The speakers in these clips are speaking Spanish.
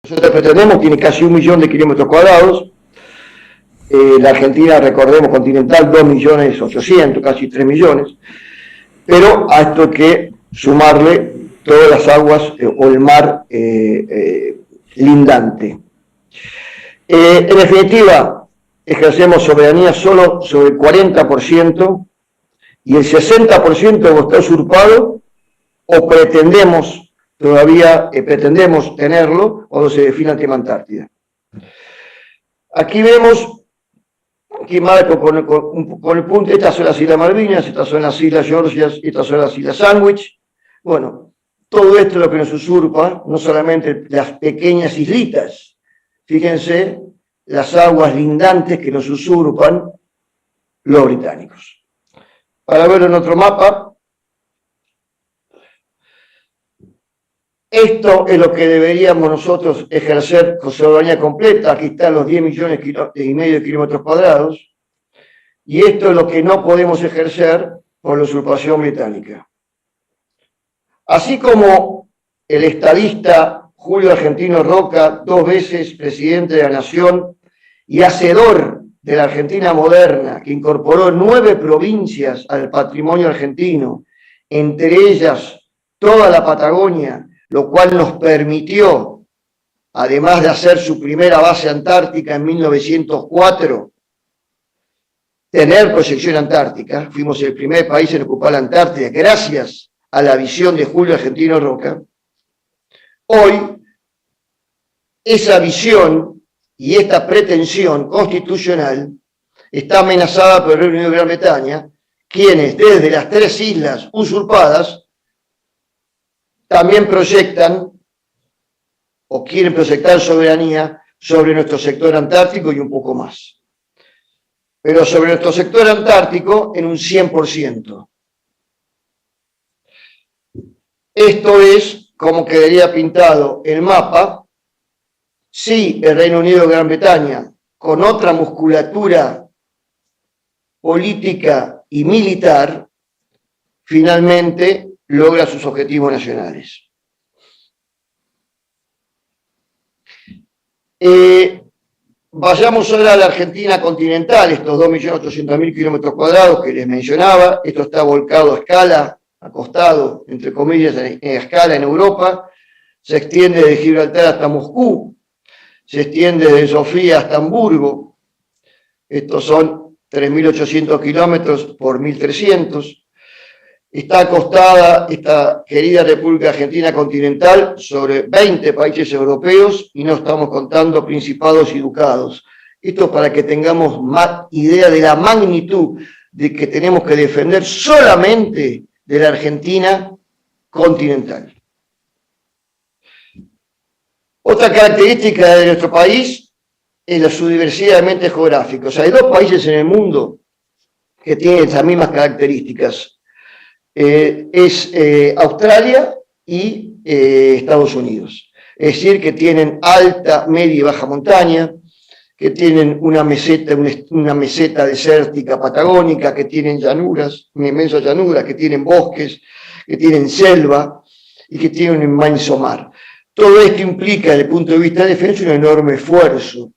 Nosotros pretendemos, tiene casi 1.000.000 de kilómetros cuadrados. La Argentina, recordemos, continental, 2.800.000, casi 3 millones. Pero a esto hay que sumarle todas las aguas o el mar lindante. En definitiva, ejercemos soberanía solo sobre el 40% y el 60% está usurpado o pretendemos tenerlo cuando se defina el tema Antártida. Aquí vemos, aquí marco con el punto, estas son las Islas Malvinas, estas son las Islas Georgias, estas son las Islas Sandwich. Bueno, todo esto es lo que nos usurpa, no solamente las pequeñas islitas, fíjense las aguas lindantes que nos usurpan los británicos. Para verlo en otro mapa, esto es lo que deberíamos nosotros ejercer con soberanía completa. Aquí están los 10,5 millones de kilómetros cuadrados. Y esto es lo que no podemos ejercer por la usurpación británica. Así como el estadista Julio Argentino Roca, 2 veces presidente de la Nación y hacedor de la Argentina moderna, que incorporó 9 provincias al patrimonio argentino, entre ellas toda la Patagonia, lo cual nos permitió, además de hacer su primera base antártica en 1904, tener proyección antártica. Fuimos el primer país en ocupar la Antártida gracias a la visión de Julio Argentino Roca. Hoy, esa visión y esta pretensión constitucional está amenazada por el Reino Unido de Gran Bretaña, quienes desde las 3 islas usurpadas también proyectan o quieren proyectar soberanía sobre nuestro sector antártico y un poco más. Pero sobre nuestro sector antártico en un 100%. Esto es como quedaría pintado el mapa si el Reino Unido de Gran Bretaña, con otra musculatura política y militar, finalmente logra sus objetivos nacionales. Vayamos ahora a la Argentina continental, estos 2.800.000 kilómetros cuadrados que les mencionaba. Esto está volcado a escala, acostado, entre comillas, en escala en Europa. Se extiende de Gibraltar hasta Moscú, se extiende de Sofía hasta Hamburgo. Estos son 3.800 kilómetros por 1.300. Está acostada esta querida República Argentina continental sobre 20 países europeos y no estamos contando principados y ducados. Esto para que tengamos más idea de la magnitud de que tenemos que defender solamente de la Argentina continental. Otra característica de nuestro país es su diversidad de ambientes geográficos. Hay 2 países en el mundo que tienen esas mismas características. Es Australia y Estados Unidos. Es decir, que tienen alta, media y baja montaña, que tienen una meseta desértica patagónica, que tienen llanuras, una inmensa llanura, que tienen bosques, que tienen selva y que tienen un inmenso mar. Todo esto implica, desde el punto de vista de defensa, un enorme esfuerzo,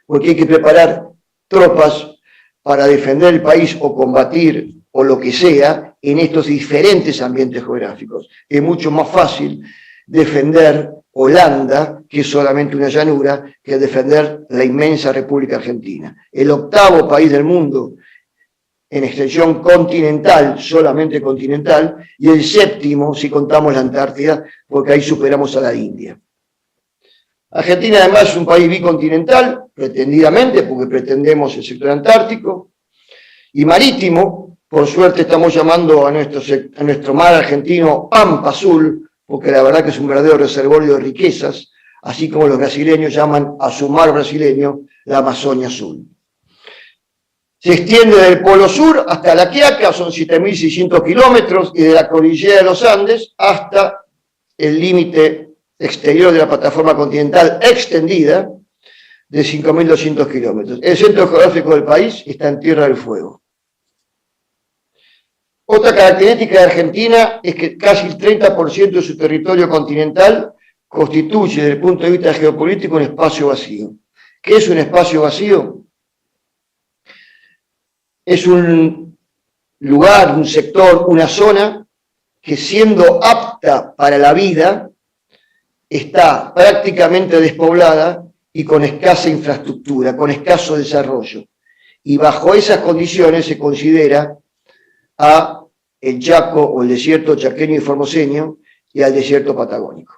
porque hay que preparar tropas para defender el país o combatir o lo que sea en estos diferentes ambientes geográficos. Es mucho más fácil defender Holanda, que es solamente una llanura, que defender la inmensa República Argentina. El 8º país del mundo en extensión continental, solamente continental, y el 7º si contamos la Antártida, porque ahí superamos a la India. Argentina además es un país bicontinental, pretendidamente, porque pretendemos el sector antártico, y marítimo. Por suerte estamos llamando a nuestro mar argentino Pampa Azul, porque la verdad que es un verdadero reservorio de riquezas, así como los brasileños llaman a su mar brasileño la Amazonia Azul. Se extiende del Polo Sur hasta La Quiaca, son 7.600 kilómetros, y de la cordillera de los Andes hasta el límite exterior de la plataforma continental extendida de 5.200 kilómetros. El centro geográfico del país está en Tierra del Fuego. Otra característica de Argentina es que casi el 30% de su territorio continental constituye desde el punto de vista geopolítico un espacio vacío. ¿Qué es un espacio vacío? Es un lugar, un sector, una zona que siendo apta para la vida está prácticamente despoblada y con escasa infraestructura, con escaso desarrollo. Y bajo esas condiciones se considera a el Chaco o el desierto chaqueño y formoseño y al desierto patagónico.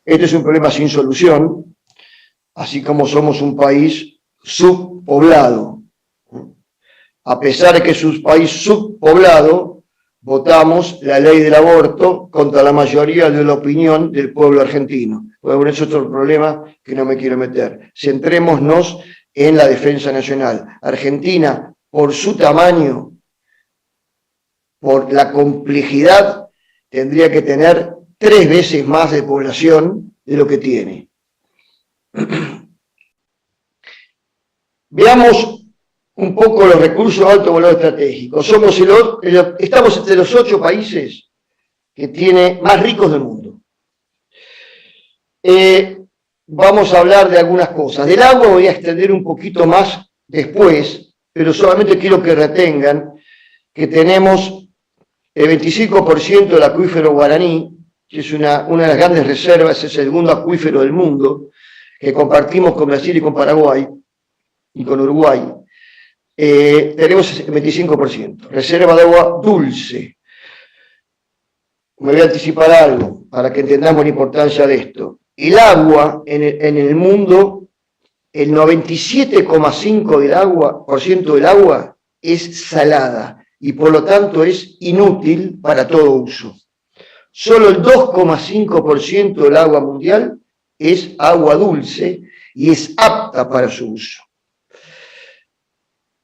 Este es un problema sin solución, así como somos un país subpoblado. A pesar de que es un país subpoblado, votamos la ley del aborto contra la mayoría de la opinión del pueblo argentino. Bueno, es otro problema que no me quiero meter. Centrémonos en la defensa nacional. Argentina, por su tamaño, por la complejidad, tendría que tener 3 veces más de población de lo que tiene. Veamos un poco los recursos de alto valor estratégico. Estamos entre los 8 países que tiene más ricos del mundo. Vamos a hablar de algunas cosas. Del agua voy a extender un poquito más después, pero solamente quiero que retengan que tenemos el 25% del acuífero guaraní, que es una de las grandes reservas, es el segundo acuífero del mundo, que compartimos con Brasil y con Paraguay y con Uruguay. Tenemos el 25%, reserva de agua dulce. Me voy a anticipar algo para que entendamos la importancia de esto. El agua en el mundo, el 97,5% del agua es salada y por lo tanto es inútil para todo uso. Solo el 2,5% del agua mundial es agua dulce y es apta para su uso.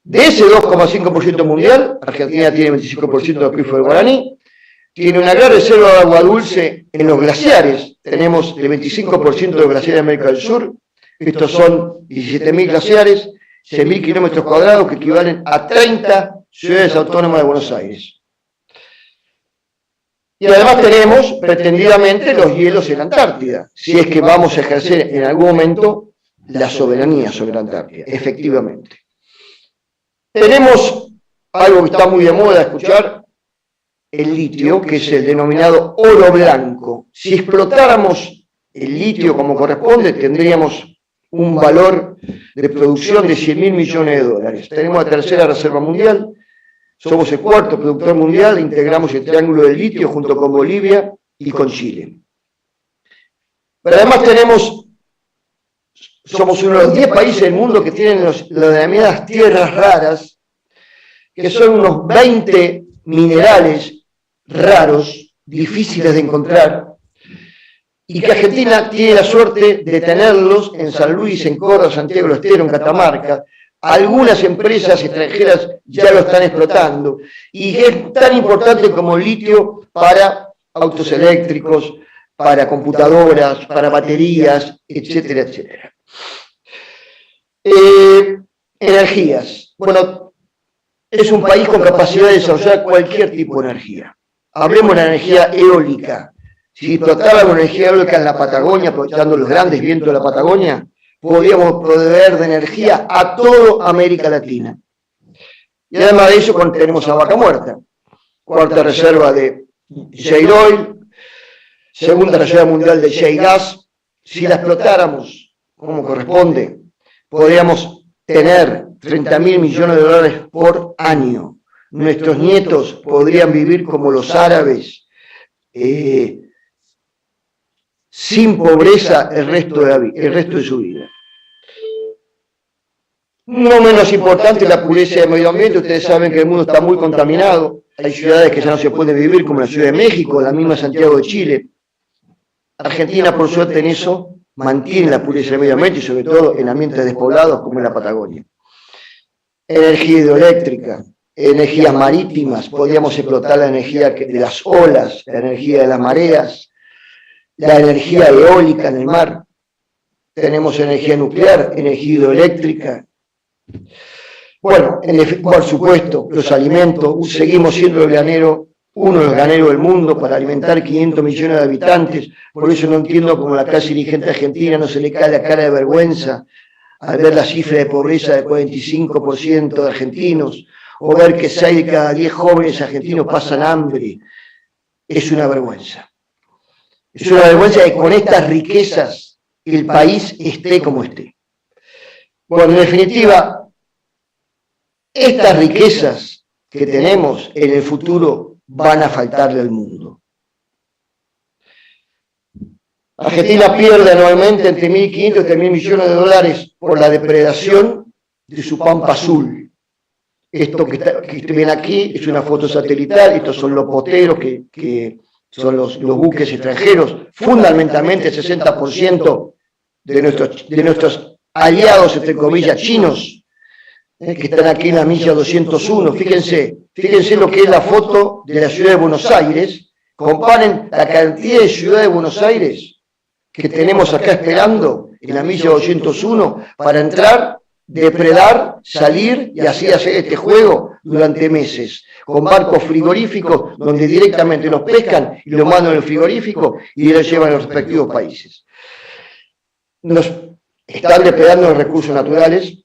De ese 2,5% mundial, Argentina tiene 25% del acuífero guaraní, tiene una gran reserva de agua dulce en los glaciares. Tenemos el 25% de los glaciares de América del Sur. Estos son 17.000 glaciares, 6.000 kilómetros cuadrados, que equivalen a 30 ciudades autónomas de Buenos Aires. Y además tenemos, pretendidamente, los hielos en la Antártida, si es que vamos a ejercer en algún momento la soberanía sobre la Antártida, efectivamente. Tenemos algo que está muy de moda escuchar, el litio, que es el denominado oro blanco. Si explotáramos el litio como corresponde, tendríamos un valor de producción de 100.000 millones de dólares. Tenemos la tercera reserva mundial, somos el cuarto productor mundial, integramos el triángulo del litio junto con Bolivia y con Chile. Pero además somos uno de los 10 países del mundo que tienen las denominadas tierras raras, que son unos 20 minerales raros, difíciles de encontrar, y que Argentina tiene la suerte de tenerlos en San Luis, en Córdoba, Santiago del Estero, en Catamarca. Algunas empresas extranjeras ya lo están explotando, y es tan importante como el litio para autos eléctricos, para computadoras, para baterías, etcétera, etcétera. Energías. Bueno, es un país con capacidad de desarrollar cualquier tipo de energía. Hablemos de la energía eólica. Si explotáramos la energía eólica en la Patagonia, aprovechando los grandes vientos de la Patagonia, podríamos proveer de energía a toda América Latina. Y además de eso, tenemos a Vaca Muerta, cuarta reserva de shale oil, segunda reserva mundial de shale gas. Si la explotáramos como corresponde, podríamos tener 30.000 millones de dólares por año. Nuestros nietos podrían vivir como los árabes, sin pobreza el resto de su vida. No menos importante la pureza del medio ambiente. Ustedes saben que el mundo está muy contaminado. Hay ciudades que ya no se pueden vivir, como la Ciudad de México, la misma Santiago de Chile. Argentina, por suerte, en eso mantiene la pureza del medio ambiente y sobre todo en ambientes despoblados como en la Patagonia. Energía hidroeléctrica, energías marítimas, podríamos explotar la energía de las olas, la energía de las mareas, la energía eólica en el mar. Tenemos energía nuclear, energía hidroeléctrica. Bueno, por supuesto, los alimentos. Seguimos siendo el granero uno de los ganaderos del mundo para alimentar 500 millones de habitantes. Por eso no entiendo cómo la clase dirigente argentina no se le cae la cara de vergüenza al ver la cifra de pobreza del 45% de argentinos, o ver que 6 de cada 10 jóvenes argentinos pasan hambre. Es una vergüenza. Es una vergüenza que con estas riquezas el país esté como esté. Bueno, en definitiva, estas riquezas que tenemos en el futuro van a faltarle al mundo. Argentina pierde anualmente entre 1.500 y 3.000 millones de dólares por la depredación de su pampa azul. Esto que ven aquí es una foto satelital, estos son los poteros que son los buques extranjeros, fundamentalmente el 60% de nuestros aliados, entre comillas, chinos, que están aquí en la milla 201. Fíjense lo que es la foto de la ciudad de Buenos Aires, comparen la cantidad de ciudad de Buenos Aires que tenemos acá esperando en la milla 201 para entrar, depredar, salir y así hacer este juego durante meses, con barcos frigoríficos donde directamente los pescan y los mandan al frigorífico y los llevan a los respectivos países. Nos están depredando los recursos naturales,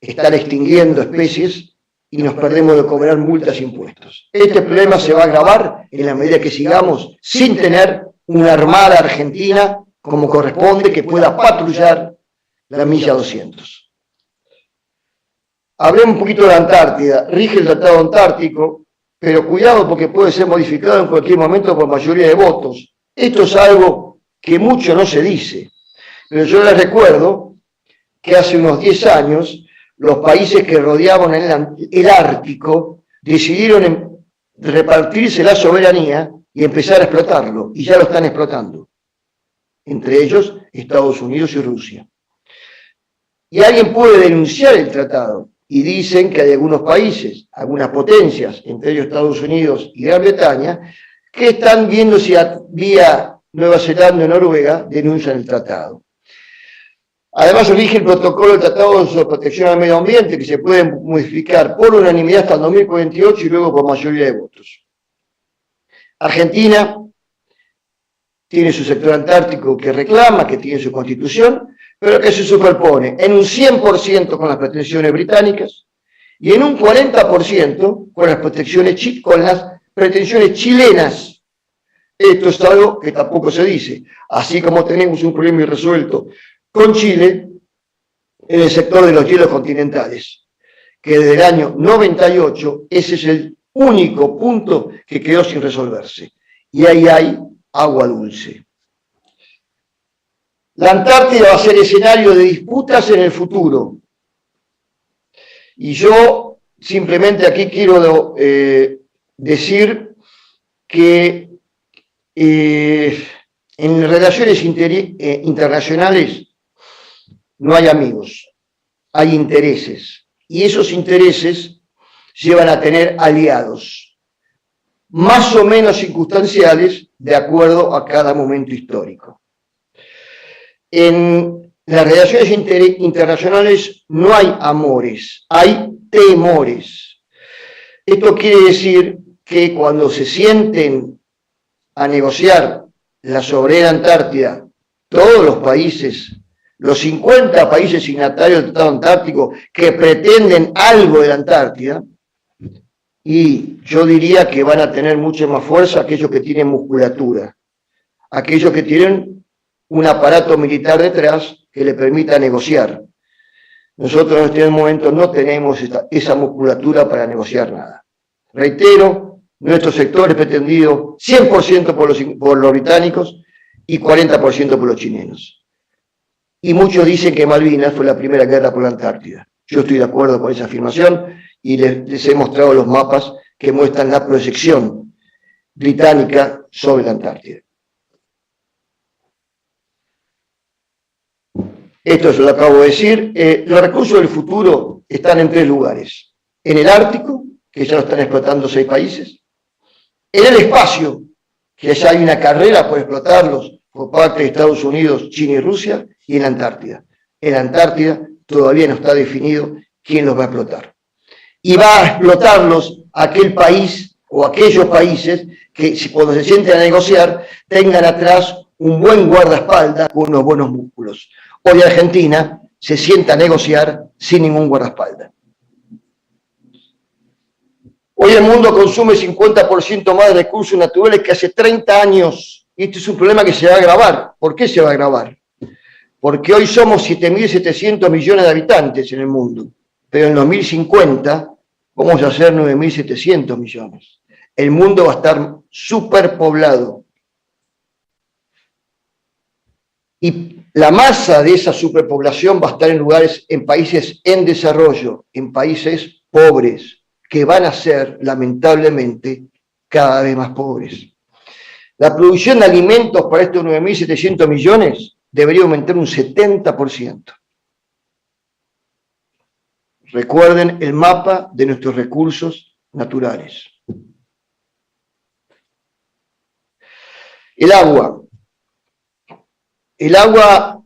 están extinguiendo especies y nos perdemos de cobrar multas e impuestos. Este problema se va a agravar en la medida que sigamos sin tener una armada argentina como corresponde, que pueda patrullar la milla 200. Hablemos un poquito de la Antártida. Rige el Tratado Antártico, pero cuidado porque puede ser modificado en cualquier momento por mayoría de votos. Esto es algo que mucho no se dice, pero yo les recuerdo que hace unos 10 años los países que rodeaban el Ártico decidieron repartirse la soberanía y empezar a explotarlo, y ya lo están explotando. Entre ellos Estados Unidos y Rusia. Y alguien puede denunciar el tratado, y dicen que hay algunos países, algunas potencias, entre ellos Estados Unidos y Gran Bretaña, que están viendo si vía Nueva Zelanda o Noruega denuncian el tratado. Además, rige el protocolo del Tratado sobre Protección al Medio Ambiente, que se puede modificar por unanimidad hasta el 2048 y luego por mayoría de votos. Argentina tiene su sector antártico que reclama, que tiene su constitución, pero que se superpone en un 100% con las pretensiones británicas y en un 40% con las pretensiones chilenas. Esto es algo que tampoco se dice. Así como tenemos un problema irresuelto con Chile en el sector de los hielos continentales, que desde el año 98 ese es el único punto que quedó sin resolverse. Y ahí hay agua dulce. La Antártida va a ser escenario de disputas en el futuro. Y yo simplemente aquí quiero decir que en relaciones internacionales no hay amigos, hay intereses. Y esos intereses llevan a tener aliados, más o menos circunstanciales, de acuerdo a cada momento histórico. En las relaciones internacionales no hay amores, hay temores. Esto quiere decir que cuando se sienten a negociar la soberana Antártida, todos los países, los 50 países signatarios del Tratado Antártico que pretenden algo de la Antártida, y yo diría que van a tener mucha más fuerza aquellos que tienen musculatura, aquellos que tienen un aparato militar detrás que le permita negociar. Nosotros en este momento no tenemos esa musculatura para negociar nada. Reitero, nuestro sector es pretendido 100% por los británicos y 40% por los chilenos. Y muchos dicen que Malvinas fue la primera guerra por la Antártida. Yo estoy de acuerdo con esa afirmación y les he mostrado los mapas que muestran la proyección británica sobre la Antártida. Esto se lo acabo de decir. Los recursos del futuro están en 3 lugares. En el Ártico, que ya lo están explotando 6 países. En el espacio, que ya hay una carrera por explotarlos por parte de Estados Unidos, China y Rusia. Y en la Antártida. En la Antártida todavía no está definido quién los va a explotar. Y va a explotarlos aquel país o aquellos países que cuando se sienten a negociar tengan atrás un buen guardaespaldas con unos buenos músculos. Hoy Argentina se sienta a negociar sin ningún guardaespaldas. Hoy el mundo consume 50% más de recursos naturales que hace 30 años. Y este es un problema que se va a agravar. ¿Por qué se va a agravar? Porque hoy somos 7.700 millones de habitantes en el mundo, pero en 2050 vamos a ser 9.700 millones. El mundo va a estar superpoblado. Y la masa de esa superpoblación va a estar en países en desarrollo, en países pobres, que van a ser, lamentablemente, cada vez más pobres. La producción de alimentos para estos 9.700 millones debería aumentar un 70%. Recuerden el mapa de nuestros recursos naturales. El agua. El agua,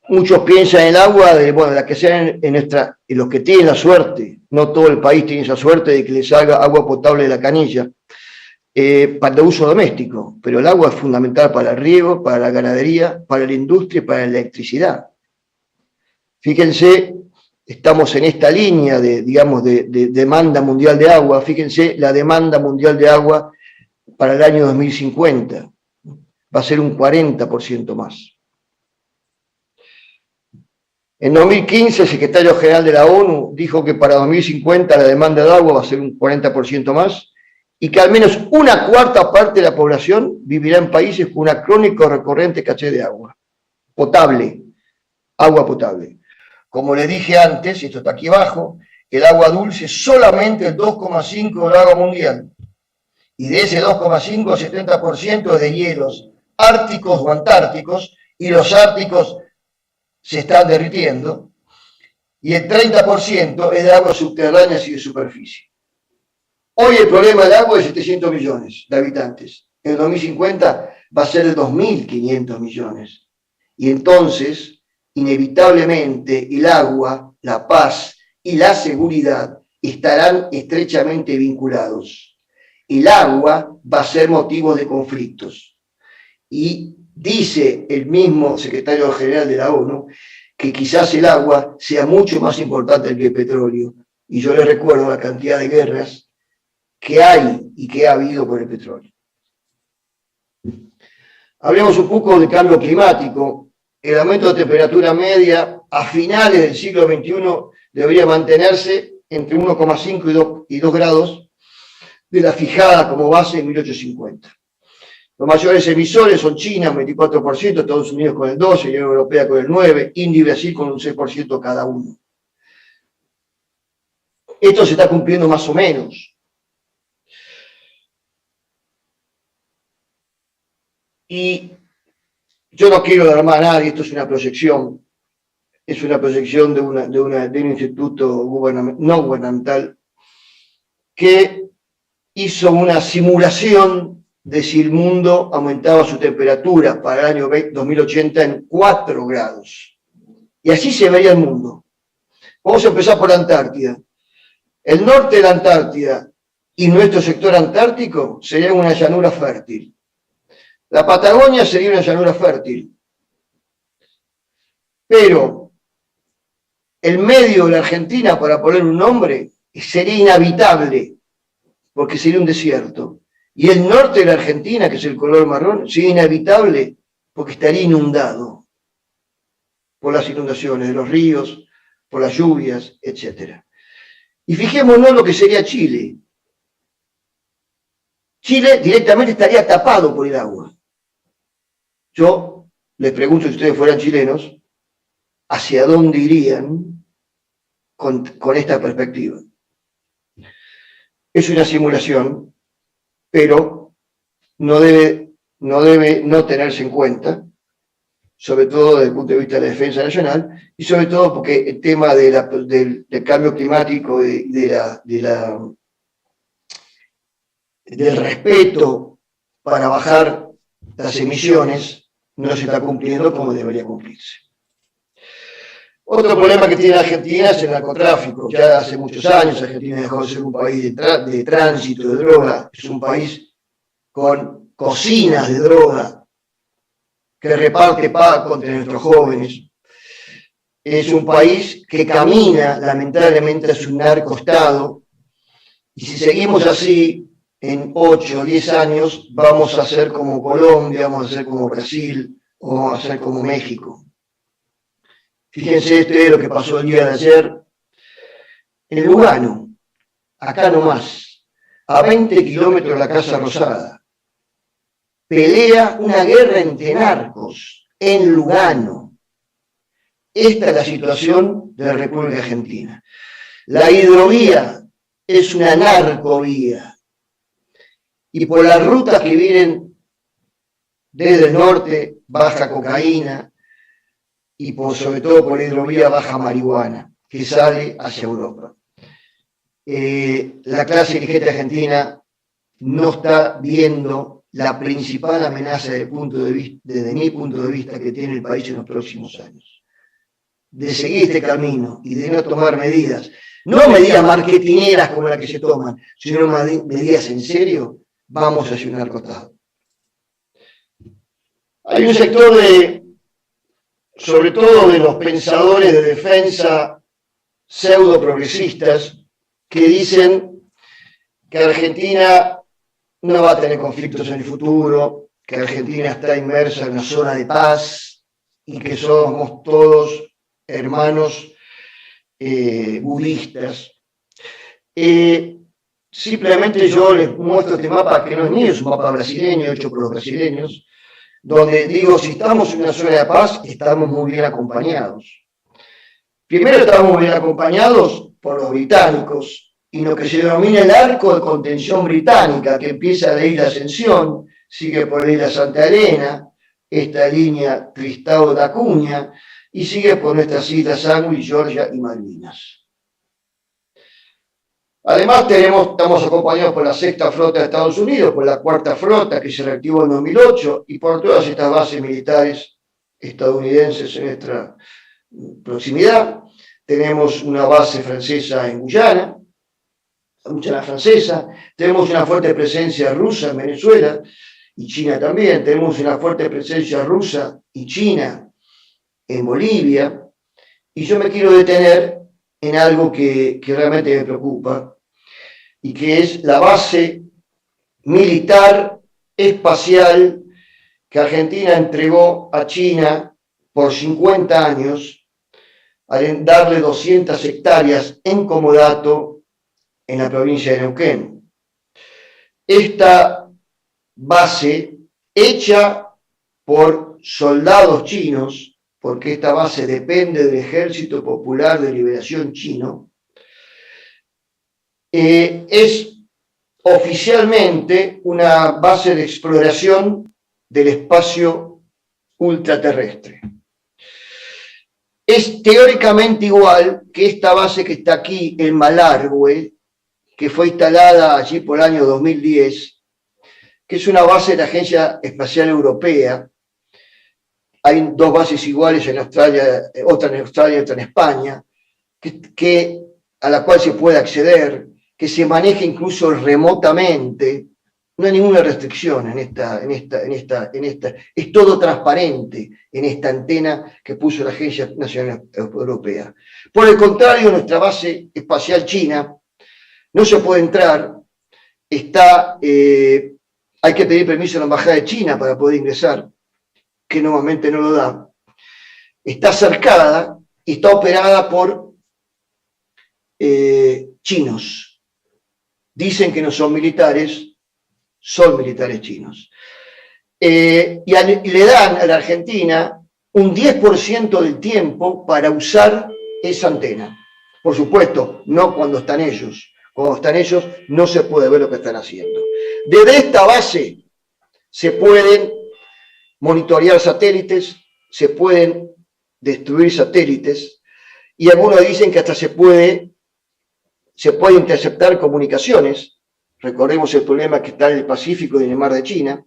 muchos piensan en el agua, la que sea en los que tienen la suerte, no todo el país tiene esa suerte de que les salga agua potable de la canilla, para uso doméstico, pero el agua es fundamental para el riego, para la ganadería, para la industria y para la electricidad. Fíjense, estamos en esta línea de demanda mundial de agua. Fíjense, la demanda mundial de agua para el año 2050 va a ser un 40% más. En 2015, el secretario general de la ONU dijo que para 2050 la demanda de agua va a ser un 40% más y que al menos una cuarta parte de la población vivirá en países con una crónica o recurrente escasez de agua potable, agua potable. Como les dije antes, esto está aquí abajo, el agua dulce es solamente el 2,5% del agua mundial. Y de ese 2,5, 70% es de hielos árticos o antárticos, y los árticos se están derritiendo, y el 30% es de aguas subterráneas y de superficie. Hoy el problema del agua es 700 millones de habitantes. En 2050 va a ser de 2.500 millones. Y entonces, inevitablemente, el agua, la paz y la seguridad estarán estrechamente vinculados. El agua va a ser motivo de conflictos. Y dice el mismo secretario general de la ONU que quizás el agua sea mucho más importante que el petróleo. Y yo les recuerdo la cantidad de guerras que hay y que ha habido por el petróleo. Hablemos un poco del cambio climático. El aumento de temperatura media a finales del siglo XXI debería mantenerse entre 1,5 y 2 grados de la fijada como base en 1850. Los mayores emisores son China, un 24%, Estados Unidos con el 12%, Unión Europea con el 9%, India y Brasil con un 6% cada uno. Esto se está cumpliendo más o menos. Y yo no quiero alarmar a nadie, esto es una proyección de un instituto no gubernamental que hizo una simulación de si el mundo aumentaba su temperatura para el año 2080 en 4 grados. Y así se vería el mundo. Vamos a empezar por la Antártida. El norte de la Antártida y nuestro sector antártico sería una llanura fértil. La Patagonia sería una llanura fértil. Pero el medio de la Argentina, para poner un nombre, sería inhabitable, porque sería un desierto. Y el norte de la Argentina, que es el color marrón, sería inhabitable, porque estaría inundado por las inundaciones de los ríos, por las lluvias, etc. Y fijémonos lo que sería Chile. Chile directamente estaría tapado por el agua. Yo les pregunto, si ustedes fueran chilenos, ¿hacia dónde irían con esta perspectiva? Es una simulación, pero no debe no tenerse en cuenta, sobre todo desde el punto de vista de la defensa nacional, y sobre todo porque el tema del cambio climático y del respeto para bajar las emisiones no se está cumpliendo como debería cumplirse. Otro problema que tiene Argentina es el narcotráfico. Ya hace muchos años Argentina dejó de ser un país de tránsito de droga, es un país con cocinas de droga que reparte pacos entre nuestros jóvenes. Es un país que camina lamentablemente hacia un narcoestado, y si seguimos así, en 8 o 10 años vamos a ser como Colombia, vamos a ser como Brasil, o vamos a ser como México. Fíjense ustedes lo que pasó el día de ayer en Lugano, acá nomás, a 20 kilómetros de la Casa Rosada. Pelea una guerra entre narcos en Lugano. Esta es la situación de la República Argentina. La hidrovía es una narcovía. Y por las rutas que vienen desde el norte, baja cocaína, y sobre todo por la hidrovía baja marihuana, que sale hacia Europa. La clase dirigente argentina no está viendo la principal amenaza desde mi punto de vista que tiene el país en los próximos años. De seguir este camino y de no tomar medidas, no medidas marketineras como las que se toman, sino medidas en serio, vamos hacia un narcoestado. Hay un sector sobre todo de los pensadores de defensa pseudo progresistas, que dicen que Argentina no va a tener conflictos en el futuro, que Argentina está inmersa en una zona de paz y que somos todos hermanos budistas. Simplemente yo les muestro este mapa, que no es mío, es un mapa brasileño, hecho por los brasileños, donde digo, si estamos en una zona de paz, estamos muy bien acompañados. Primero estamos muy bien acompañados por los británicos, y lo que se denomina el arco de contención británica, que empieza de Isla Ascensión, sigue por la Isla Santa Elena, esta línea Tristão da Cunha, y sigue por nuestras islas Sandwich, Georgia y Malvinas. Además estamos acompañados por la sexta flota de Estados Unidos, por la cuarta flota que se reactivó en 2008 y por todas estas bases militares estadounidenses en nuestra proximidad. Tenemos una base francesa en Guyana francesa, tenemos una fuerte presencia rusa en Venezuela y China también, tenemos una fuerte presencia rusa y china en Bolivia, y yo me quiero detener en algo que realmente me preocupa, y que es la base militar espacial que Argentina entregó a China por 50 años, al darle 200 hectáreas en comodato en la provincia de Neuquén. Esta base, hecha por soldados chinos, porque esta base depende del Ejército Popular de Liberación Chino, es oficialmente una base de exploración del espacio ultraterrestre. Es teóricamente igual que esta base que está aquí en Malargüe, que fue instalada allí por el año 2010, que es una base de la Agencia Espacial Europea. Hay dos bases iguales en Australia, otra en Australia y otra en España, a la cual se puede acceder, que se maneja incluso remotamente. No hay ninguna restricción en esta, es todo transparente en esta antena que puso la Agencia Nacional Europea. Por el contrario, nuestra base espacial china no se puede entrar, hay que pedir permiso a la Embajada de China para poder ingresar, que normalmente no lo da. Está cercada y está operada por chinos. Dicen que no son militares chinos. Y le dan a la Argentina un 10% del tiempo para usar esa antena. Por supuesto, no cuando están ellos. Cuando están ellos no se puede ver lo que están haciendo. Desde esta base se pueden monitorear satélites, se pueden destruir satélites, y algunos dicen que hasta se puede interceptar comunicaciones. Recordemos el problema que está en el Pacífico y en el Mar de China.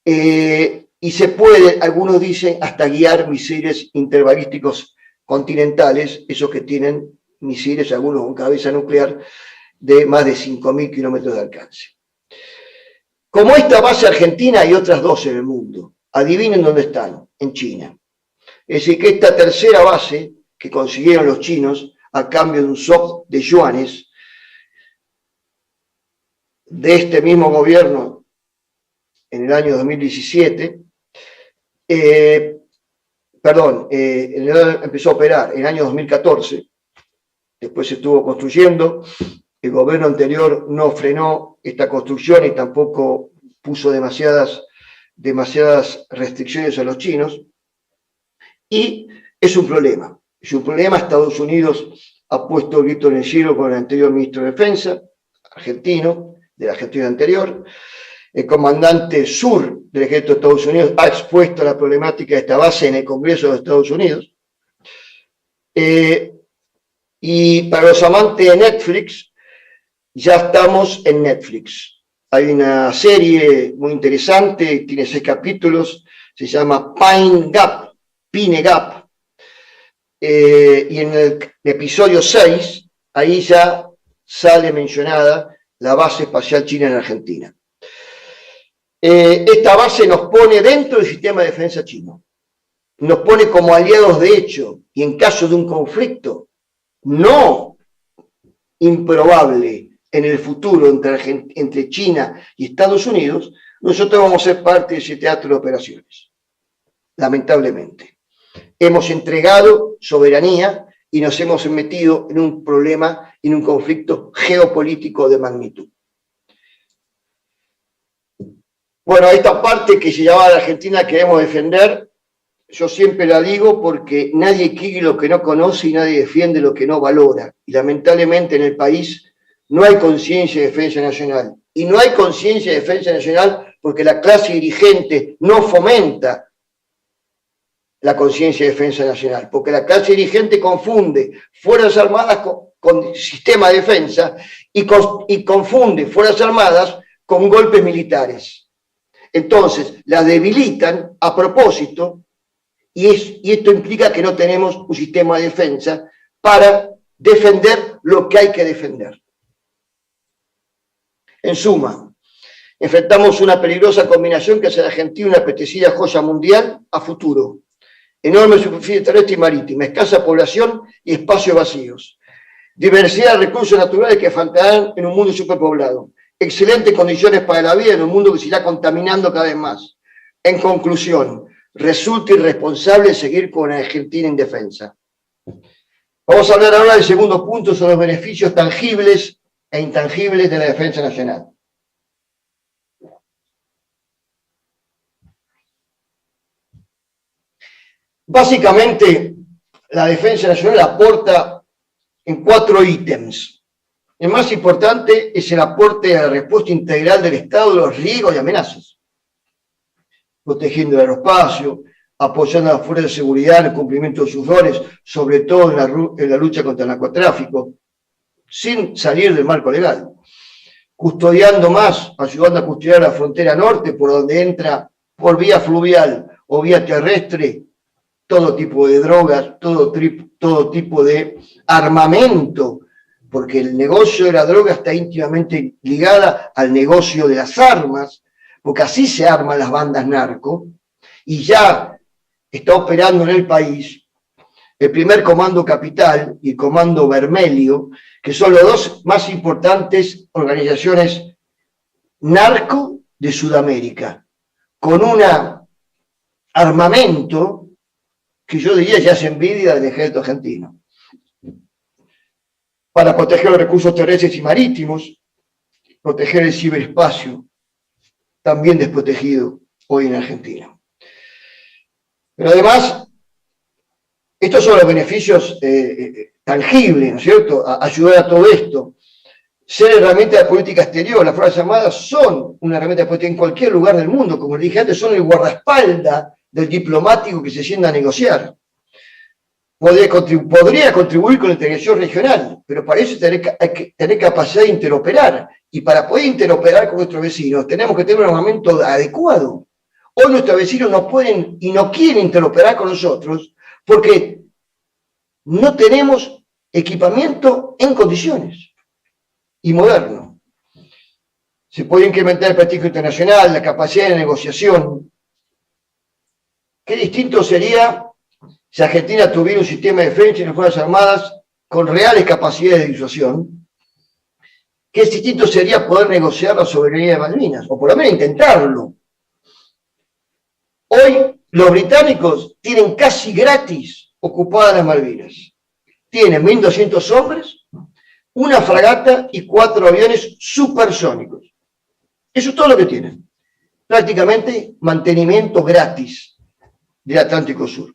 Y se puede, algunos dicen, hasta guiar misiles interbalísticos continentales, esos que tienen misiles, algunos con cabeza nuclear, de más de 5.000 kilómetros de alcance. Como esta base argentina, hay otras dos en el mundo. Adivinen dónde están, en China. Es decir, que esta tercera base que consiguieron los chinos a cambio de un swap de yuanes de este mismo gobierno en el año 2017, empezó a operar en el año 2014, después se estuvo construyendo, el gobierno anterior no frenó esta construcción y tampoco puso demasiadas restricciones a los chinos, y es un problema. Estados Unidos ha puesto el grito en el cielo con el anterior ministro de Defensa, argentino, de la gestión anterior. El comandante sur del ejército de Estados Unidos ha expuesto la problemática de esta base en el Congreso de Estados Unidos. Y para los amantes de Netflix, ya estamos en Netflix. Hay una serie muy interesante, tiene 6 capítulos, se llama Pine Gap. Y en el episodio 6, ahí ya sale mencionada la base espacial china en Argentina. Esta base nos pone dentro del sistema de defensa chino, nos pone como aliados de hecho, y en caso de un conflicto no improbable en el futuro entre China y Estados Unidos, nosotros vamos a ser parte de ese teatro de operaciones. Lamentablemente. Hemos entregado soberanía y nos hemos metido en un problema, en un conflicto geopolítico de magnitud. Bueno, esta parte que se llama la Argentina queremos defender, yo siempre la digo porque nadie quiere lo que no conoce y nadie defiende lo que no valora. Y lamentablemente en el país no hay conciencia de defensa nacional. Y no hay conciencia de defensa nacional porque la clase dirigente no fomenta la conciencia de defensa nacional. Porque la clase dirigente confunde Fuerzas Armadas con sistema de defensa y confunde Fuerzas Armadas con golpes militares. Entonces, las debilitan a propósito y esto implica que no tenemos un sistema de defensa para defender lo que hay que defender. En suma, enfrentamos una peligrosa combinación que hace de Argentina una apetecida joya mundial a futuro. Enorme superficie terrestre y marítima, escasa población y espacios vacíos. Diversidad de recursos naturales que faltarán en un mundo superpoblado. Excelentes condiciones para la vida en un mundo que se irá contaminando cada vez más. En conclusión, resulta irresponsable seguir con Argentina indefensa. Vamos a hablar ahora del segundo punto sobre los beneficios tangibles e intangibles de la defensa nacional. Básicamente, la defensa nacional aporta en 4 ítems. El más importante es el aporte a la respuesta integral del Estado de los riesgos y amenazas, protegiendo el aeroespacio, apoyando a las fuerzas de seguridad en el cumplimiento de sus roles, sobre todo en la lucha contra el narcotráfico, sin salir del marco legal, custodiando más, ayudando a custodiar la frontera norte, por donde entra por vía fluvial o vía terrestre todo tipo de drogas, todo tipo de armamento, porque el negocio de la droga está íntimamente ligada al negocio de las armas, porque así se arman las bandas narco, y ya está operando en el país el primer Comando Capital y el Comando Vermelho, que son las 2 más importantes organizaciones narco de Sudamérica, con un armamento que yo diría ya se envidia del ejército argentino, para proteger los recursos terrestres y marítimos, proteger el ciberespacio, también desprotegido hoy en Argentina. Pero además, estos son los beneficios tangibles, ¿no es cierto? Ayudar a todo esto. Ser herramienta de política exterior, las Fuerzas Armadas son una herramienta de política en cualquier lugar del mundo, como dije antes, son el guardaespaldas del diplomático que se sienta a negociar. Podría contribuir con la integración regional, pero para eso hay que tener capacidad de interoperar. Y para poder interoperar con nuestros vecinos, tenemos que tener un armamento adecuado. Hoy nuestros vecinos no pueden y no quieren interoperar con nosotros porque no tenemos equipamiento en condiciones y moderno. Se puede incrementar el prestigio internacional, la capacidad de negociación. Qué distinto sería si Argentina tuviera un sistema de defensa y las Fuerzas Armadas con reales capacidades de disuasión. Qué distinto sería poder negociar la soberanía de Malvinas, o por lo menos intentarlo. Hoy los británicos tienen casi gratis ocupadas las Malvinas. Tienen 1.200 hombres, una fragata y 4 aviones supersónicos. Eso es todo lo que tienen. Prácticamente mantenimiento gratis del Atlántico Sur.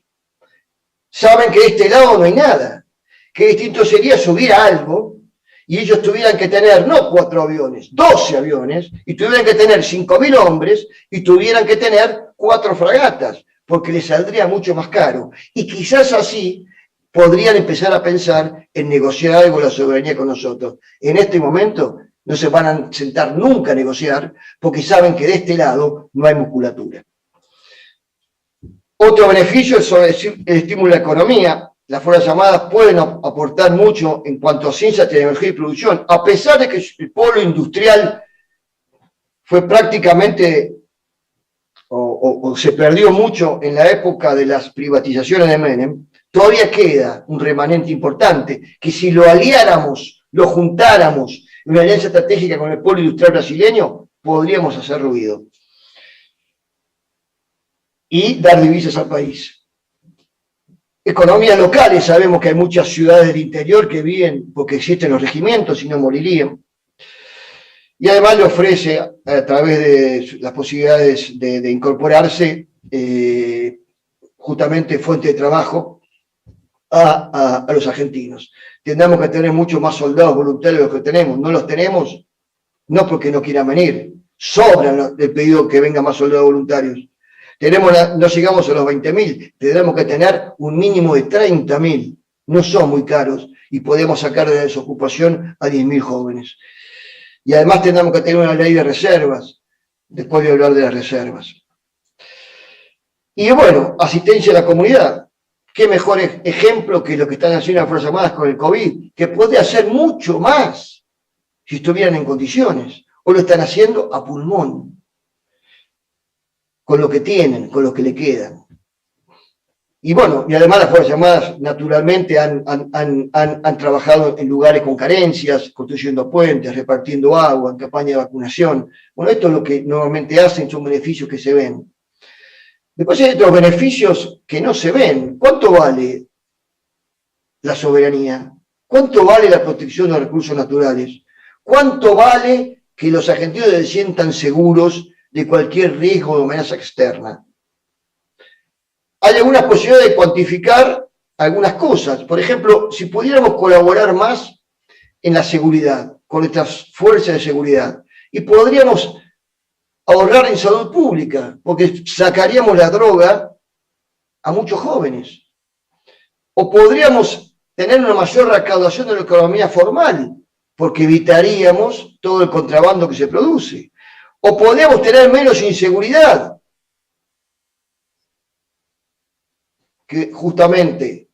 Saben que de este lado no hay nada. Qué distinto sería subir a algo y ellos tuvieran que tener no 4 aviones, 12 aviones, y tuvieran que tener 5.000 hombres y tuvieran que tener 4 fragatas, porque les saldría mucho más caro. Y quizás así podrían empezar a pensar en negociar algo de la soberanía con nosotros. En este momento no se van a sentar nunca a negociar, porque saben que de este lado no hay musculatura. Otro beneficio es el estímulo a la economía. Las Fuerzas Armadas pueden aportar mucho en cuanto a ciencia, tecnología y producción, a pesar de que el polo industrial fue prácticamente o se perdió mucho en la época de las privatizaciones de Menem. Todavía queda un remanente importante que si lo aliáramos, lo juntáramos en una alianza estratégica con el polo industrial brasileño, podríamos hacer ruido y dar divisas al país. Economías locales, sabemos que hay muchas ciudades del interior que viven porque existen los regimientos y no morirían. Y además le ofrece, a través de las posibilidades de incorporarse, justamente fuente de trabajo a los argentinos. Tendremos que tener muchos más soldados voluntarios de los que tenemos. No los tenemos, no porque no quieran venir. Sobran el pedido que vengan más soldados voluntarios. No llegamos a los 20.000, tendremos que tener un mínimo de 30.000. No son muy caros y podemos sacar de la desocupación a 10.000 jóvenes. Y además tendremos que tener una ley de reservas. Después voy a hablar de las reservas. Y bueno, asistencia a la comunidad. Qué mejor ejemplo que lo que están haciendo las Fuerzas Armadas con el COVID, que puede hacer mucho más si estuvieran en condiciones. O lo están haciendo a pulmón, con lo que tienen, con lo que le quedan. Y bueno, y además las Fuerzas Armadas naturalmente han trabajado en lugares con carencias, construyendo puentes, repartiendo agua, en campaña de vacunación. Bueno, esto es lo que normalmente hacen, son beneficios que se ven. Después hay otros beneficios que no se ven. ¿Cuánto vale la soberanía? ¿Cuánto vale la protección de los recursos naturales? ¿Cuánto vale que los argentinos se sientan seguros de cualquier riesgo o amenaza externa? Hay algunas posibilidades de cuantificar algunas cosas. Por ejemplo, si pudiéramos colaborar más en la seguridad, con nuestras fuerzas de seguridad, y podríamos ahorrar en salud pública, porque sacaríamos la droga a muchos jóvenes. O podríamos tener una mayor recaudación de la economía formal, porque evitaríamos todo el contrabando que se produce. O podríamos tener menos inseguridad, que justamente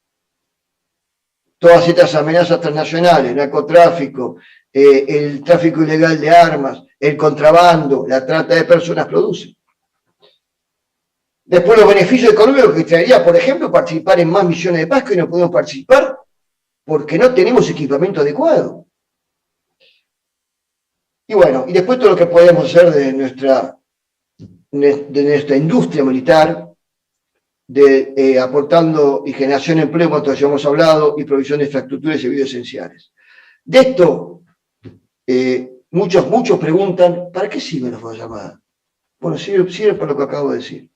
todas estas amenazas transnacionales, el narcotráfico, el tráfico ilegal de armas, el contrabando, la trata de personas producen. Después los beneficios económicos que traería, por ejemplo, participar en más misiones de paz que hoy no podemos participar porque no tenemos equipamiento adecuado. Y bueno, y después todo lo que podemos hacer de nuestra industria militar, aportando y generación de empleo, como ya hemos hablado, y provisión de infraestructuras y servicios esenciales. De esto, muchos preguntan, ¿para qué sirven las Fuerzas Armadas? Bueno, sirven para lo que acabo de decir.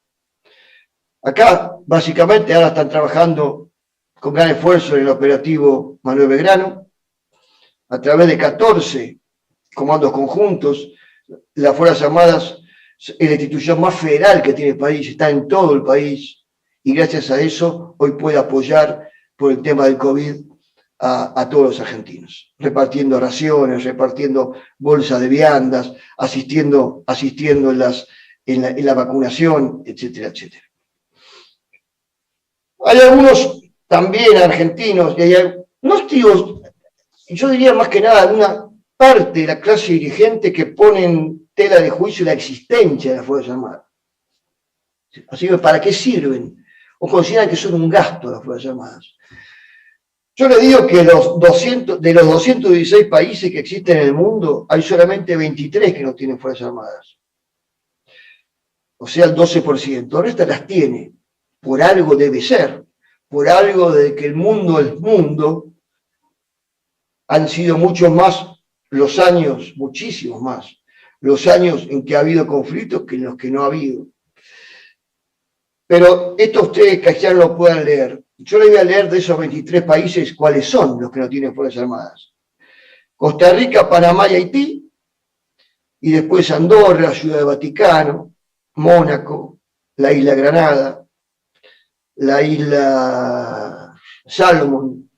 Acá, básicamente, ahora están trabajando con gran esfuerzo en el operativo Manuel Belgrano, a través de 14 comandos conjuntos. Las Fuerzas Armadas es la institución más federal que tiene el país, está en todo el país, y gracias a eso hoy puede apoyar por el tema del COVID a todos los argentinos, repartiendo raciones, repartiendo bolsas de viandas, asistiendo en la vacunación, etcétera, etcétera. Hay algunos también argentinos, no digo, yo diría más que nada una parte de la clase dirigente que pone en tela de juicio la existencia de las Fuerzas Armadas. Así que, ¿para qué sirven? O consideran que son un gasto las Fuerzas Armadas. Yo le digo que de los 216 países que existen en el mundo, hay solamente 23 que no tienen Fuerzas Armadas. O sea, el 12%. El resto las tiene. Por algo debe ser. Por algo de que el mundo es mundo. Han sido muchos más los años, muchísimos más, los años en que ha habido conflictos que en los que no ha habido. Pero esto ustedes castellanos lo puedan leer. Yo les voy a leer de esos 23 países cuáles son los que no tienen Fuerzas Armadas. Costa Rica, Panamá y Haití, y después Andorra, Ciudad del Vaticano, Mónaco, la isla Granada, la isla Salomón,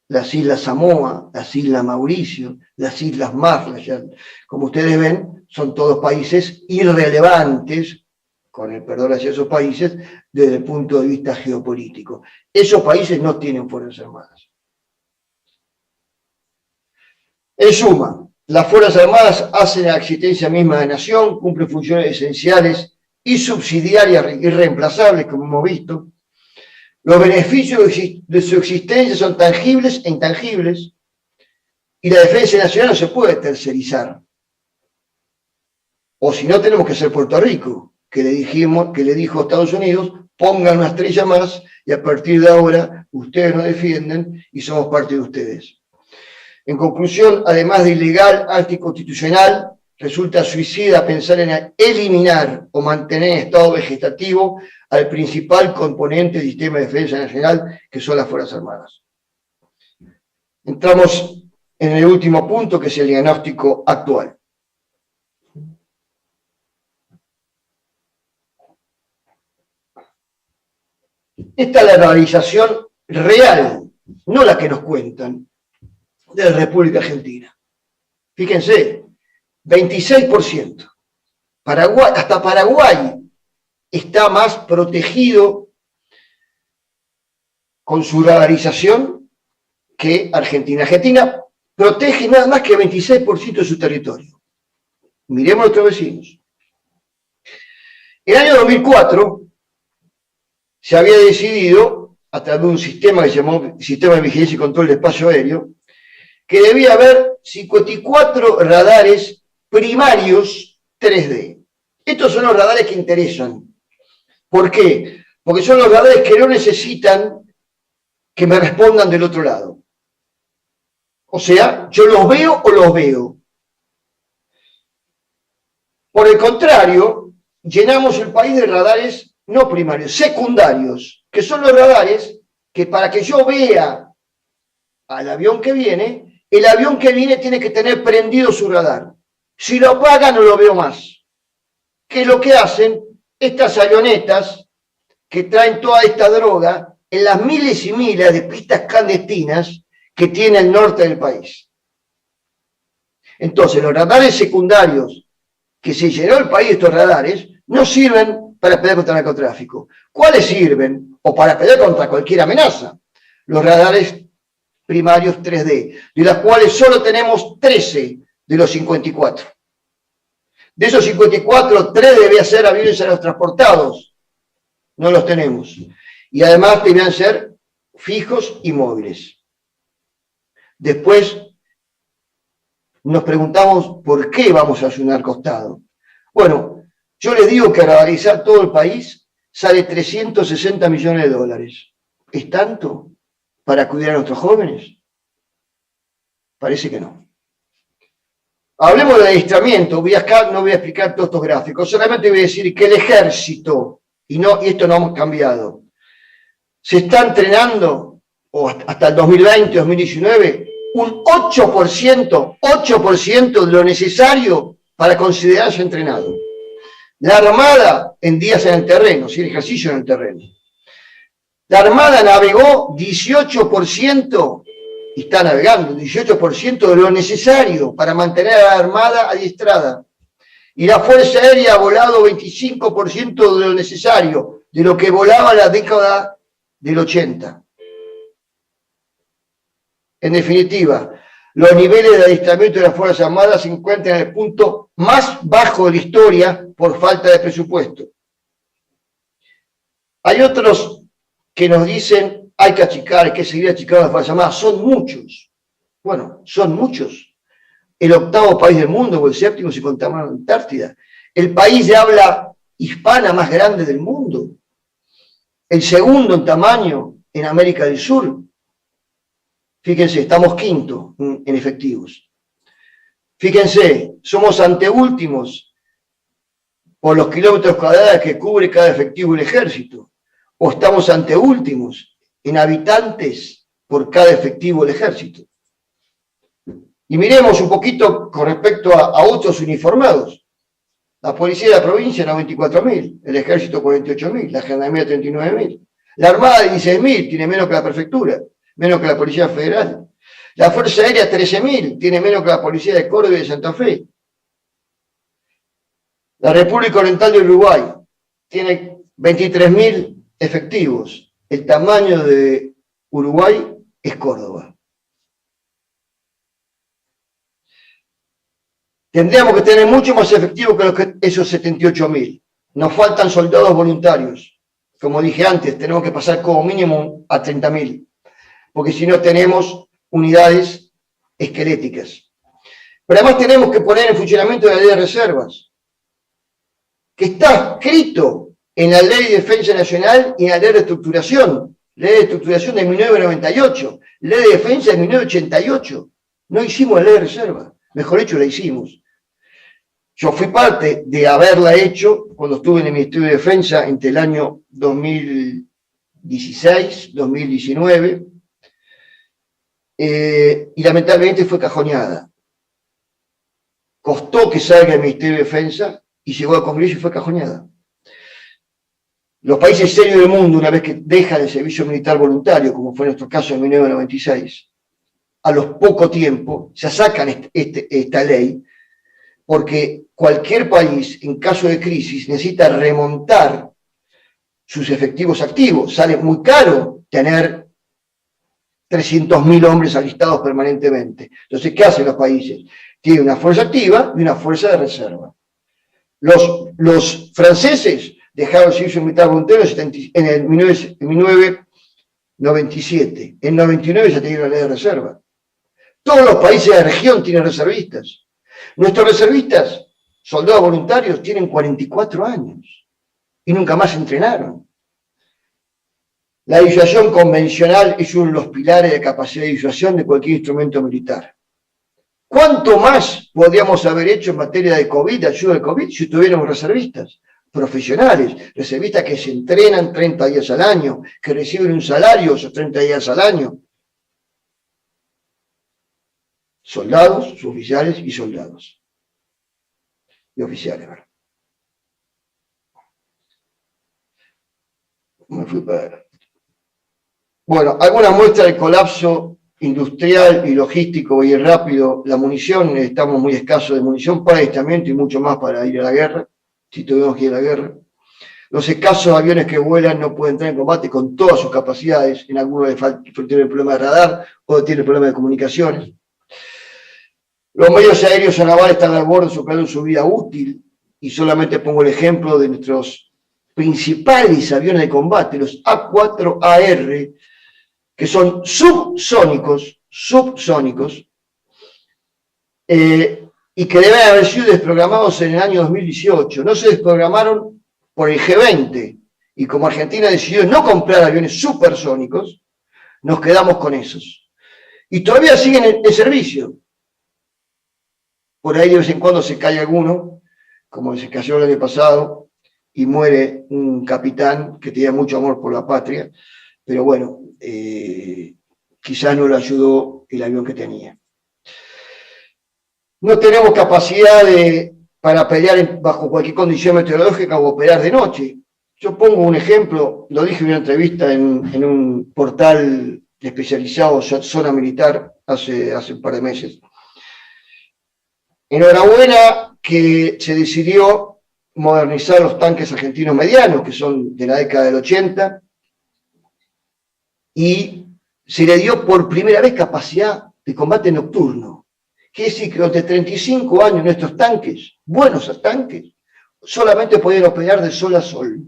las islas Samoa, las islas Mauricio, las islas Marshall. Como ustedes ven, son todos países irrelevantes, con el perdón hacia esos países, desde el punto de vista geopolítico. Esos países no tienen Fuerzas Armadas. En suma, las Fuerzas Armadas hacen la existencia misma de la nación, cumplen funciones esenciales y subsidiarias irreemplazables, como hemos visto. Los beneficios de su existencia son tangibles e intangibles, y la defensa nacional no se puede tercerizar. O si no, tenemos que ser Puerto Rico, que le dijo a Estados Unidos, pongan una estrella más, y a partir de ahora ustedes nos defienden y somos parte de ustedes. En conclusión, además de ilegal, anticonstitucional, resulta suicida pensar en eliminar o mantener en estado vegetativo al principal componente del sistema de defensa nacional, que son las Fuerzas Armadas. Entramos en el último punto, que es el diagnóstico actual. Esta es la realización real, no la que nos cuentan, de la República Argentina. Fíjense, 26%. Paraguay, hasta Paraguay está más protegido con su radarización que Argentina. Argentina protege nada más que 26% de su territorio. Miremos a nuestros vecinos. En el año 2004 se había decidido, a través de un sistema que se llamó Sistema de Vigilancia y Control del Espacio Aéreo, que debía haber 54 radares primarios 3D. Estos son los radares que interesan. ¿Por qué? Porque son los radares que no necesitan que me respondan del otro lado. O sea, yo los veo o los veo. Por el contrario, llenamos el país de radares no primarios, secundarios, que son los radares que para que yo vea al avión que viene, el avión que viene tiene que tener prendido su radar. Si lo apaga, no lo veo más. ¿Qué es lo que hacen estas avionetas que traen toda esta droga en las miles y miles de pistas clandestinas que tiene el norte del país? Entonces, los radares secundarios, que se llenó el país de estos radares, no sirven para pelear contra el narcotráfico. ¿Cuáles sirven? O para pelear contra cualquier amenaza. Los radares primarios 3D, de los cuales solo tenemos 13 de los 54. De esos 54, 3 debían ser aviones aerotransportados. No los tenemos. Y además debían ser fijos y móviles. Después nos preguntamos por qué vamos a hacer un narcostado. Bueno, yo les digo que radarizar todo el país sale 360 millones de dólares. ¿Es tanto para cuidar a nuestros jóvenes? Parece que no. Hablemos de adiestramiento. Acá no voy a explicar todos estos gráficos, solamente voy a decir que el ejército, y esto no hemos cambiado, se está entrenando, o hasta el 2020, 2019, un 8% de lo necesario para considerarse entrenado. La Armada en días en el terreno, sin ejercicio en el terreno. La Armada navegó 18%, y está navegando 18% de lo necesario para mantener a la Armada adiestrada. Y la Fuerza Aérea ha volado 25% de lo necesario, de lo que volaba en la década del 80. En definitiva, los niveles de adiestramiento de las Fuerzas Armadas se encuentran en el punto más bajo de la historia por falta de presupuesto. Hay otros que nos dicen hay que achicar, hay que seguir achicando las Fuerzas Armadas. Son muchos. Bueno, son muchos. El octavo país del mundo, o el séptimo si contamos la Antártida. El país de habla hispana más grande del mundo. El segundo en tamaño en América del Sur. Fíjense, estamos quinto en efectivos. Fíjense, somos anteúltimos por los kilómetros cuadrados que cubre cada efectivo del ejército. O estamos anteúltimos en habitantes por cada efectivo del ejército. Y miremos un poquito con respecto a otros uniformados. La policía de la provincia, 94.000, el ejército, 48.000, la gendarmería, 39.000. La armada, 16.000, tiene menos que la prefectura, menos que la policía federal. La fuerza aérea, 13.000, tiene menos que la policía de Córdoba y de Santa Fe. La República Oriental de Uruguay tiene 23.000 efectivos. El tamaño de Uruguay es Córdoba. Tendríamos que tener mucho más efectivos que esos 78.000. Nos faltan soldados voluntarios. Como dije antes, tenemos que pasar como mínimo a 30.000, porque si no tenemos unidades esqueléticas. Pero además tenemos que poner en funcionamiento la ley de reservas, que está escrito en la Ley de Defensa Nacional y en la Ley de Estructuración. Ley de Estructuración de 1998, Ley de Defensa de 1988. No hicimos la Ley de Reserva, mejor dicho, la hicimos. Yo fui parte de haberla hecho cuando estuve en el Ministerio de Defensa entre el año 2016, 2019, y lamentablemente fue cajoneada. Costó que salga el Ministerio de Defensa y llegó al Congreso y fue cajoneada. Los países serios del mundo, una vez que dejan el servicio militar voluntario, como fue nuestro caso en 1996, a los poco tiempo se sacan esta ley, porque cualquier país, en caso de crisis, necesita remontar sus efectivos activos. Sale muy caro tener 300.000 hombres alistados permanentemente. Entonces, ¿qué hacen los países? Tienen una fuerza activa y una fuerza de reserva. Los franceses dejaron el servicio militar voluntario en el 1997. En 99 ya tenían la ley de reserva. Todos los países de la región tienen reservistas. Nuestros reservistas, soldados voluntarios, tienen 44 años y nunca más entrenaron. La disuasión convencional es uno de los pilares de capacidad de disuasión de cualquier instrumento militar. ¿Cuánto más podríamos haber hecho en materia de COVID, de ayuda al COVID, si tuviéramos reservistas profesionales, reservistas que se entrenan 30 días al año, que reciben un salario esos 30 días al año? Soldados, suboficiales y soldados. Y oficiales, ¿verdad? Me fui para... Bueno, alguna muestra del colapso industrial y logístico y rápido. La munición, estamos muy escasos de munición para adiestramiento y mucho más para ir a la guerra, si tuvimos que ir a la guerra. Los escasos aviones que vuelan no pueden entrar en combate con todas sus capacidades. En algunos tienen el problema de radar, otros tienen el problema de comunicaciones. Los medios aéreos o navales están al borde superando su vida útil, y solamente pongo el ejemplo de nuestros principales aviones de combate, los A4AR, que son subsónicos, y que deben haber sido desprogramados en el año 2018. No se desprogramaron por el G20, y como Argentina decidió no comprar aviones supersónicos, nos quedamos con esos. Y todavía siguen en servicio. Por ahí de vez en cuando se cae alguno, como se cayó el año pasado, y muere un capitán que tenía mucho amor por la patria, pero bueno, quizás no le ayudó el avión que tenía. No tenemos capacidad para pelear bajo cualquier condición meteorológica o operar de noche. Yo pongo un ejemplo, lo dije en una entrevista en un portal especializado, Zona Militar, hace un par de meses. Enhorabuena que se decidió modernizar los tanques argentinos medianos, que son de la década del 80, y se le dio por primera vez capacidad de combate nocturno. Quiere decir que durante 35 años nuestros tanques, buenos tanques, solamente podían operar de sol a sol.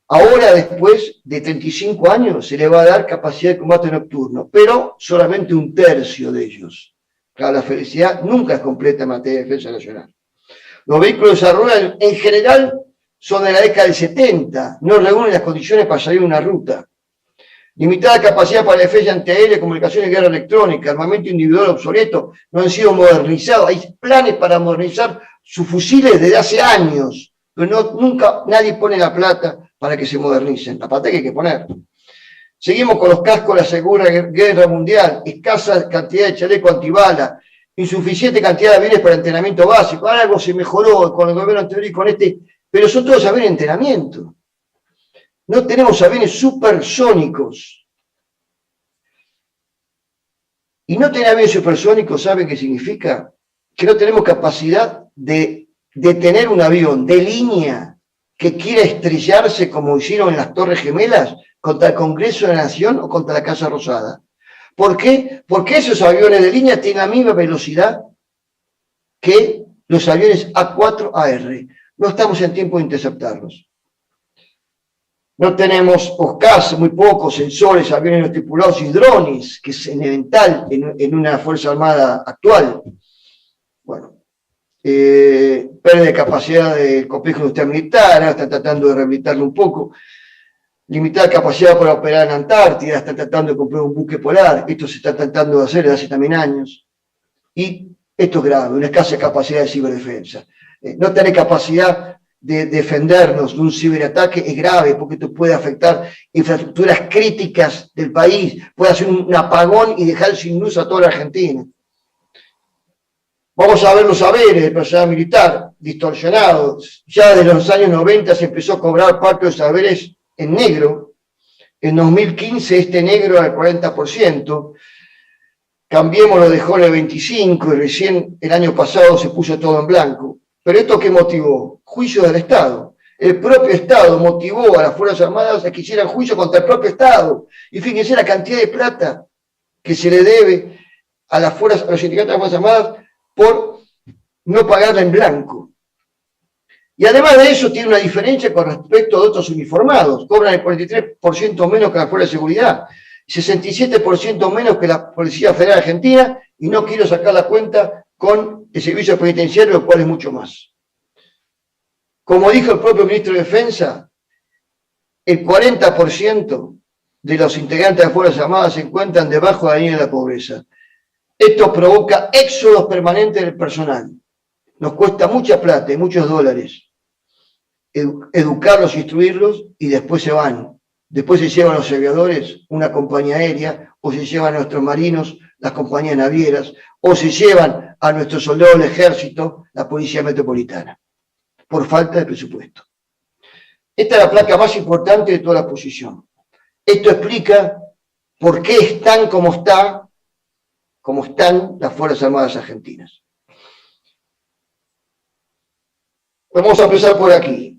Ahora, después de 35 años, se le va a dar capacidad de combate nocturno, pero solamente un tercio de ellos. Claro, la felicidad nunca es completa en materia de defensa nacional. Los vehículos de desarrollo, en general, son de la década del 70, no reúnen las condiciones para salir de una ruta. Limitada capacidad para defensa antiaérea, comunicación y guerra electrónica, armamento individual obsoleto, no han sido modernizados. Hay planes para modernizar sus fusiles desde hace años, pero nunca nadie pone la plata para que se modernicen. La plata que hay que poner. Seguimos con los cascos de la Segunda Guerra Mundial, escasa cantidad de chaleco antibala, insuficiente cantidad de aviones para entrenamiento básico. Ahora algo se mejoró con el gobierno anterior y con este, pero son todos aviones de entrenamiento. No tenemos aviones supersónicos. Y no tener aviones supersónicos, ¿saben qué significa? Que no tenemos capacidad de tener un avión de línea que quiera estrellarse como hicieron en las Torres Gemelas contra el Congreso de la Nación o contra la Casa Rosada. ¿Por qué? Porque esos aviones de línea tienen la misma velocidad que los aviones A4AR. No estamos en tiempo de interceptarlos. No tenemos OSCAS, muy pocos sensores, aviones no tripulados y drones, que es elemental en una Fuerza Armada actual. Bueno, pérdida de capacidad del complejo industrial militar, ahora están tratando de rehabilitarlo un poco. Limitada capacidad para operar en Antártida, están tratando de comprar un buque polar, esto se está tratando de hacer desde hace también años. Y esto es grave, una escasa capacidad de ciberdefensa. No tener capacidad de defendernos de un ciberataque es grave, porque esto puede afectar infraestructuras críticas del país, puede hacer un apagón y dejar sin luz a toda la Argentina. Vamos a ver los saberes del personal militar distorsionados. Ya desde los años 90 se empezó a cobrar parte de los saberes en negro. En 2015 este negro era el 40%. Cambiemos lo dejó en el 25% y recién el año pasado se puso todo en blanco. ¿Pero esto qué motivó? Juicio del Estado. El propio Estado motivó a las Fuerzas Armadas a que hicieran juicio contra el propio Estado. Y fíjense la cantidad de plata que se le debe a los sindicatos de las Fuerzas Armadas por no pagarla en blanco. Y además de eso tiene una diferencia con respecto a otros uniformados. Cobran el 43% menos que la Fuerza de Seguridad, 67% menos que la Policía Federal Argentina, y no quiero sacar la cuenta con el servicio penitenciario, lo cual es mucho más. Como dijo el propio ministro de Defensa, el 40% de los integrantes de las Fuerzas Armadas se encuentran debajo de la línea de la pobreza. Esto provoca éxodos permanentes del personal. Nos cuesta mucha plata y muchos dólares educarlos, instruirlos, y después se van. Después se llevan los aviadores, una compañía aérea, o se llevan a nuestros marinos, las compañías navieras, o se llevan a nuestros soldados del ejército, la policía metropolitana, por falta de presupuesto. Esta es la placa más importante de toda la exposición. Esto explica por qué están como están las Fuerzas Armadas Argentinas. Vamos a empezar por aquí.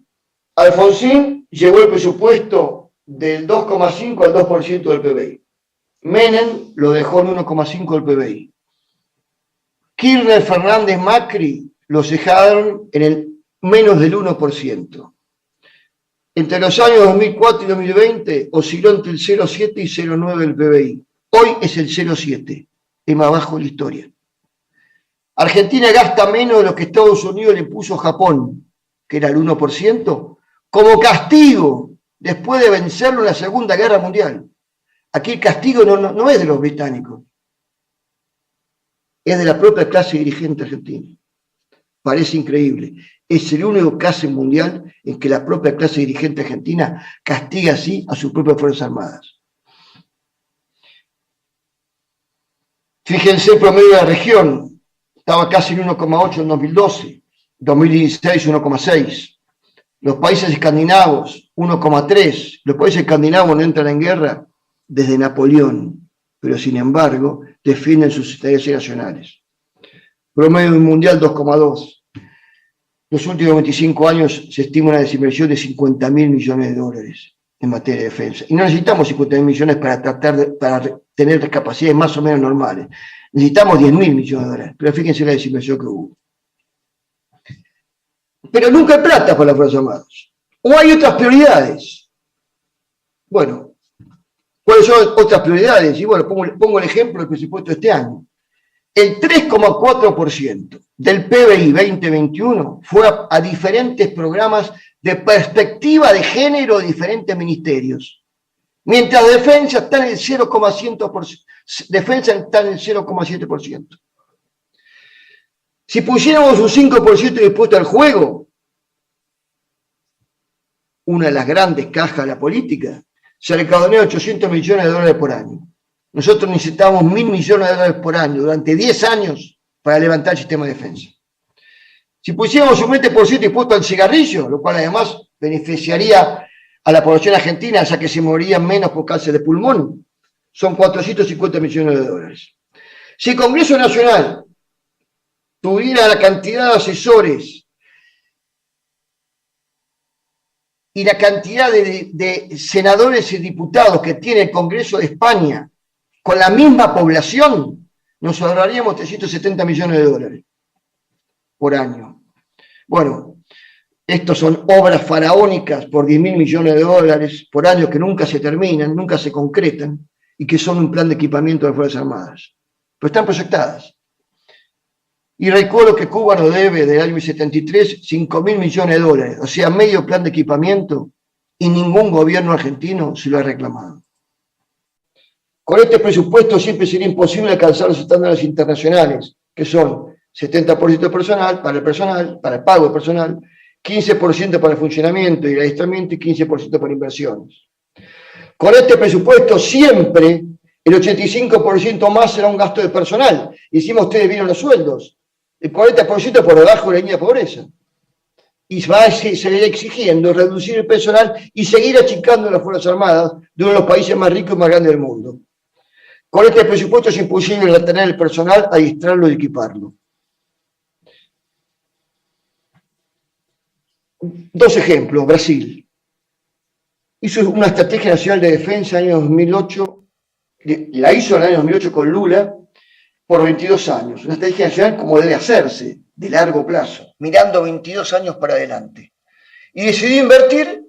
Alfonsín llevó el presupuesto del 2,5 al 2% del PBI. Menem lo dejó en 1,5 del PBI. Kirchner, Fernández, Macri los dejaron en el menos del 1%. Entre los años 2004 y 2020 osciló entre el 0,7 y 0,9 del PBI. Hoy es el 0,7, es más bajo de la historia. Argentina gasta menos de lo que Estados Unidos le puso a Japón, que era el 1%, como castigo después de vencerlo en la Segunda Guerra Mundial. Aquí el castigo no es de los británicos, es de la propia clase dirigente argentina. Parece increíble. Es el único caso mundial en que la propia clase dirigente argentina castiga así a sus propias Fuerzas Armadas. Fíjense el promedio de la región. Estaba casi en 1,8 en 2012. 2016, 1,6. Los países escandinavos, 1,3. Los países escandinavos no entran en guerra desde Napoleón, pero sin embargo defienden sus intereses nacionales. Promedio mundial 2,2. Los últimos 25 años se estima una desinversión de 50.000 millones de dólares en materia de defensa. Y no necesitamos 50.000 millones para tener capacidades más o menos normales. Necesitamos 10.000 millones de dólares. Pero fíjense la desinversión que hubo. Pero nunca hay plata para las Fuerzas Armadas. O hay otras prioridades. Bueno, ¿cuáles son otras prioridades? Y bueno, pongo el ejemplo del presupuesto de este año. El 3,4% del PBI 2021 fue a diferentes programas de perspectiva de género de diferentes ministerios. Mientras defensa está en el 0,7%. Si pusiéramos un 5% de impuesto al juego, una de las grandes cajas de la política, se recaudaría 800 millones de dólares por año. Nosotros necesitamos 1.000 millones de dólares por año durante 10 años para levantar el sistema de defensa. Si pusiéramos un 20% de impuesto al cigarrillo, lo cual además beneficiaría a la población argentina, ya que se morirían menos por cáncer de pulmón, son 450 millones de dólares. Si el Congreso Nacional tuviera la cantidad de asesores y la cantidad de senadores y diputados que tiene el Congreso de España, con la misma población, nos ahorraríamos 370 millones de dólares por año. Bueno, estos son obras faraónicas por 10.000 millones de dólares por año que nunca se terminan, nunca se concretan y que son un plan de equipamiento de las Fuerzas Armadas. Pero están proyectadas. Y recuerdo que Cuba nos debe del año 73 5.000 millones de dólares, o sea, medio plan de equipamiento, y ningún gobierno argentino se lo ha reclamado. Con este presupuesto siempre sería imposible alcanzar los estándares internacionales, que son 70% personal, para el pago de personal, 15% para el funcionamiento y el adiestramiento y 15% para inversiones. Con este presupuesto siempre el 85% más será un gasto de personal. Y encima ustedes vieron los sueldos. El 40% por debajo de la línea de pobreza. Y va a seguir exigiendo reducir el personal y seguir achicando las Fuerzas Armadas de uno de los países más ricos y más grandes del mundo. Con este presupuesto es imposible tener el personal, adiestrarlo y equiparlo. Dos ejemplos. Brasil hizo una estrategia nacional de defensa en el año 2008, la hizo en el año 2008 con Lula por 22 años, una estrategia nacional como debe hacerse, de largo plazo, mirando 22 años para adelante. Y decidió invertir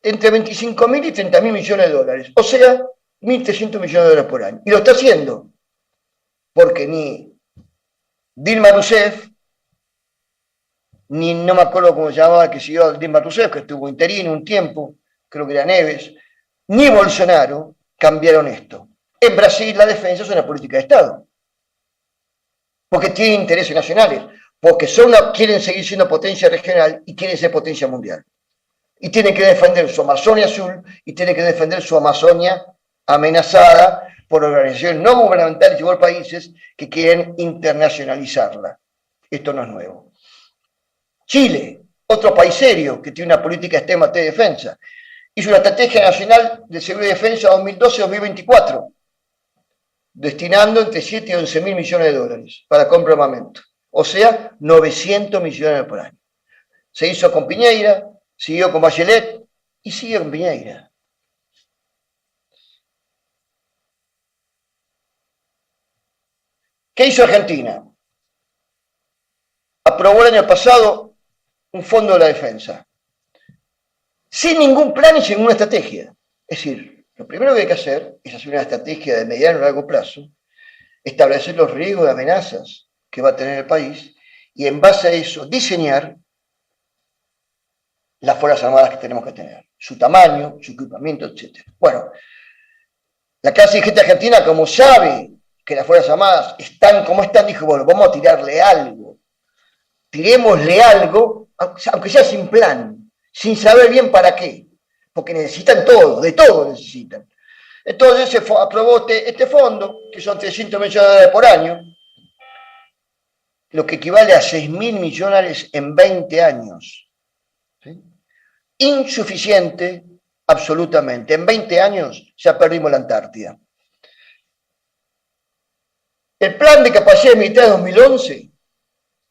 entre 25.000 y 30.000 millones de dólares, o sea, 1.300 millones de dólares por año. Y lo está haciendo, porque ni Dilma Rousseff, ni no me acuerdo cómo se llamaba, que siguió Dilma Rousseff, que estuvo interino un tiempo, creo que era Neves, ni Bolsonaro cambiaron esto. En Brasil la defensa es una política de Estado, porque tienen intereses nacionales, porque quieren seguir siendo potencia regional y quieren ser potencia mundial. Y tienen que defender su Amazonia Azul y tienen que defender su Amazonia amenazada por organizaciones no gubernamentales y por países que quieren internacionalizarla. Esto no es nuevo. Chile, otro país serio que tiene una política extrema de defensa, hizo una estrategia nacional de seguridad y defensa 2012-2024, destinando entre 7 y 11.000 millones de dólares para compra de armamento, o sea, 900 millones por año. Se hizo con Piñera, siguió con Bachelet y sigue con Piñera. ¿Qué hizo Argentina? Aprobó el año pasado un fondo de la defensa, sin ningún plan y sin ninguna estrategia. Es decir, lo primero que hay que hacer es hacer una estrategia de mediano y largo plazo, establecer los riesgos de amenazas que va a tener el país y en base a eso diseñar las Fuerzas Armadas que tenemos que tener, su tamaño, su equipamiento, etc. Bueno, la clase dirigente argentina, como sabe que las Fuerzas Armadas están como están, dijo, bueno, vamos a tirarle algo. Tirémosle algo, aunque sea sin plan, sin saber bien para qué, porque necesitan todo, de todo necesitan. Entonces se aprobó este fondo, que son 300 millones de dólares por año, lo que equivale a 6.000 millones en 20 años. ¿Sí? Insuficiente, absolutamente. En 20 años ya perdimos la Antártida. El plan de capacidad militar de 2011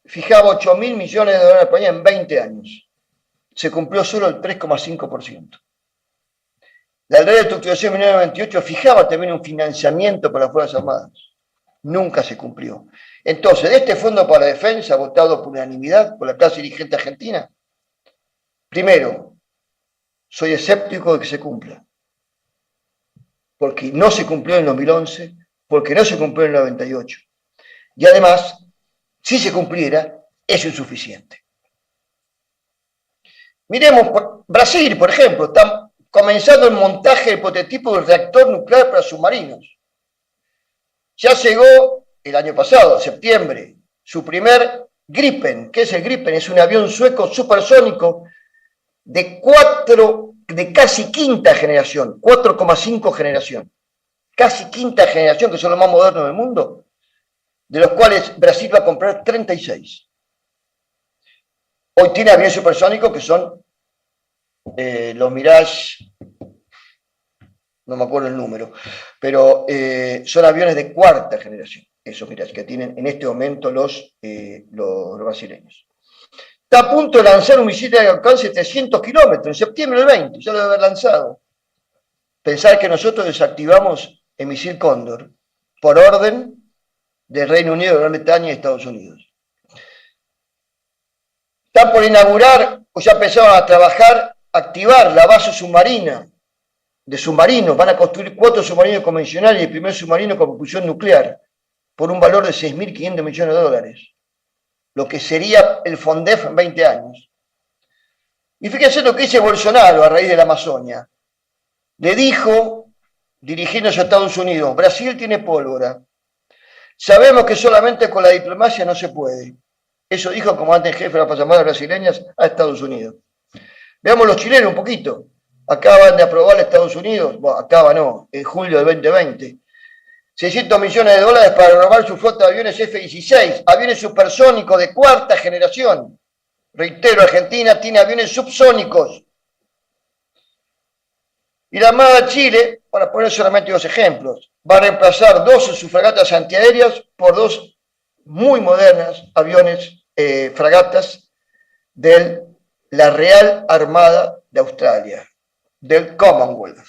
fijaba 8.000 millones de dólares por año en 20 años. Se cumplió solo el 3,5%. La ley de estructuración de 1998 fijaba también un financiamiento para las Fuerzas Armadas. Nunca se cumplió. Entonces, de este Fondo para la Defensa, votado por unanimidad por la clase dirigente argentina, primero, soy escéptico de que se cumpla. Porque no se cumplió en el 2011, porque no se cumplió en el 98. Y además, si se cumpliera, es insuficiente. Miremos, Brasil, por ejemplo, está comenzando el montaje del prototipo del reactor nuclear para submarinos. Ya llegó el año pasado, septiembre, su primer Gripen. ¿Qué es el Gripen? Es un avión sueco supersónico de casi quinta generación, 4,5 generación. Casi quinta generación, que son los más modernos del mundo, de los cuales Brasil va a comprar 36. Hoy tiene aviones supersónicos que son los Mirage, no me acuerdo el número, pero son aviones de cuarta generación, esos Mirage, que tienen en este momento los brasileños. Está a punto de lanzar un misil de alcance de 300 kilómetros, en septiembre del 20, ya lo debe haber lanzado. Pensar que nosotros desactivamos el misil Cóndor por orden del Reino Unido, de Gran Bretaña y Estados Unidos. Están por inaugurar, o ya empezaron a trabajar, activar la base submarina de submarinos. Van a construir 4 submarinos convencionales y el primer submarino con propulsión nuclear por un valor de 6.500 millones de dólares, lo que sería el FONDEF en 20 años. Y fíjense lo que dice Bolsonaro a raíz de la Amazonia. Le dijo, dirigiéndose a Estados Unidos, Brasil tiene pólvora. Sabemos que solamente con la diplomacia no se puede. Eso dijo el comandante en jefe de las Fuerzas Armadas brasileñas a Estados Unidos. Veamos los chilenos un poquito. Acaban de aprobar Estados Unidos, bueno, acaba no, en julio del 2020, 600 millones de dólares para renovar su flota de aviones F-16, aviones supersónicos de cuarta generación. Reitero, Argentina tiene aviones subsónicos. Y la Armada de Chile, para poner solamente 2 ejemplos, va a reemplazar 2 de sus fragatas antiaéreas por 2 muy modernas aviones, fragatas de la Real Armada de Australia, del Commonwealth,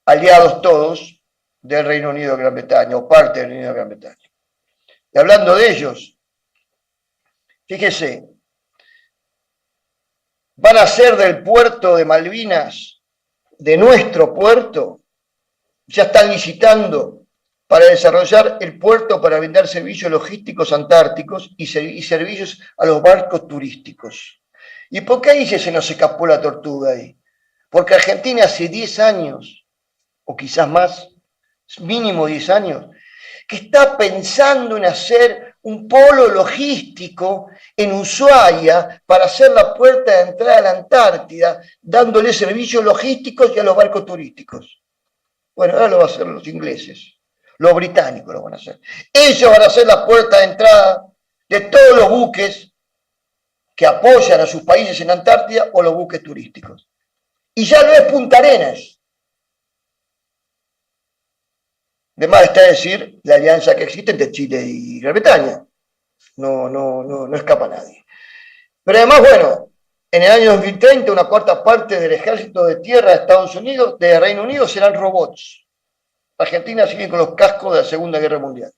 aliados todos del Reino Unido de Gran Bretaña, o parte del Reino Unido de Gran Bretaña. Y hablando de ellos, fíjese, van a hacer del puerto de Malvinas, de nuestro puerto, ya están licitando para desarrollar el puerto para brindar servicios logísticos antárticos y servicios a los barcos turísticos. ¿Y por qué ahí se nos escapó la tortuga ahí? Porque Argentina hace 10 años, o quizás más, mínimo 10 años, que está pensando en hacer un polo logístico en Ushuaia para hacer la puerta de entrada a la Antártida, dándole servicios logísticos y a los barcos turísticos. Bueno, ahora lo van a hacer los ingleses, los británicos lo van a hacer. Ellos van a hacer la puerta de entrada de todos los buques que apoyan a sus países en Antártida o los buques turísticos. Y ya no es Punta Arenas. De más está decir la alianza que existe entre Chile y Gran Bretaña. No escapa nadie. Pero además, bueno, en el año 2030 una cuarta parte del ejército de tierra de Estados Unidos, de Reino Unido, serán robots. Argentina sigue con los cascos de la Segunda Guerra Mundial.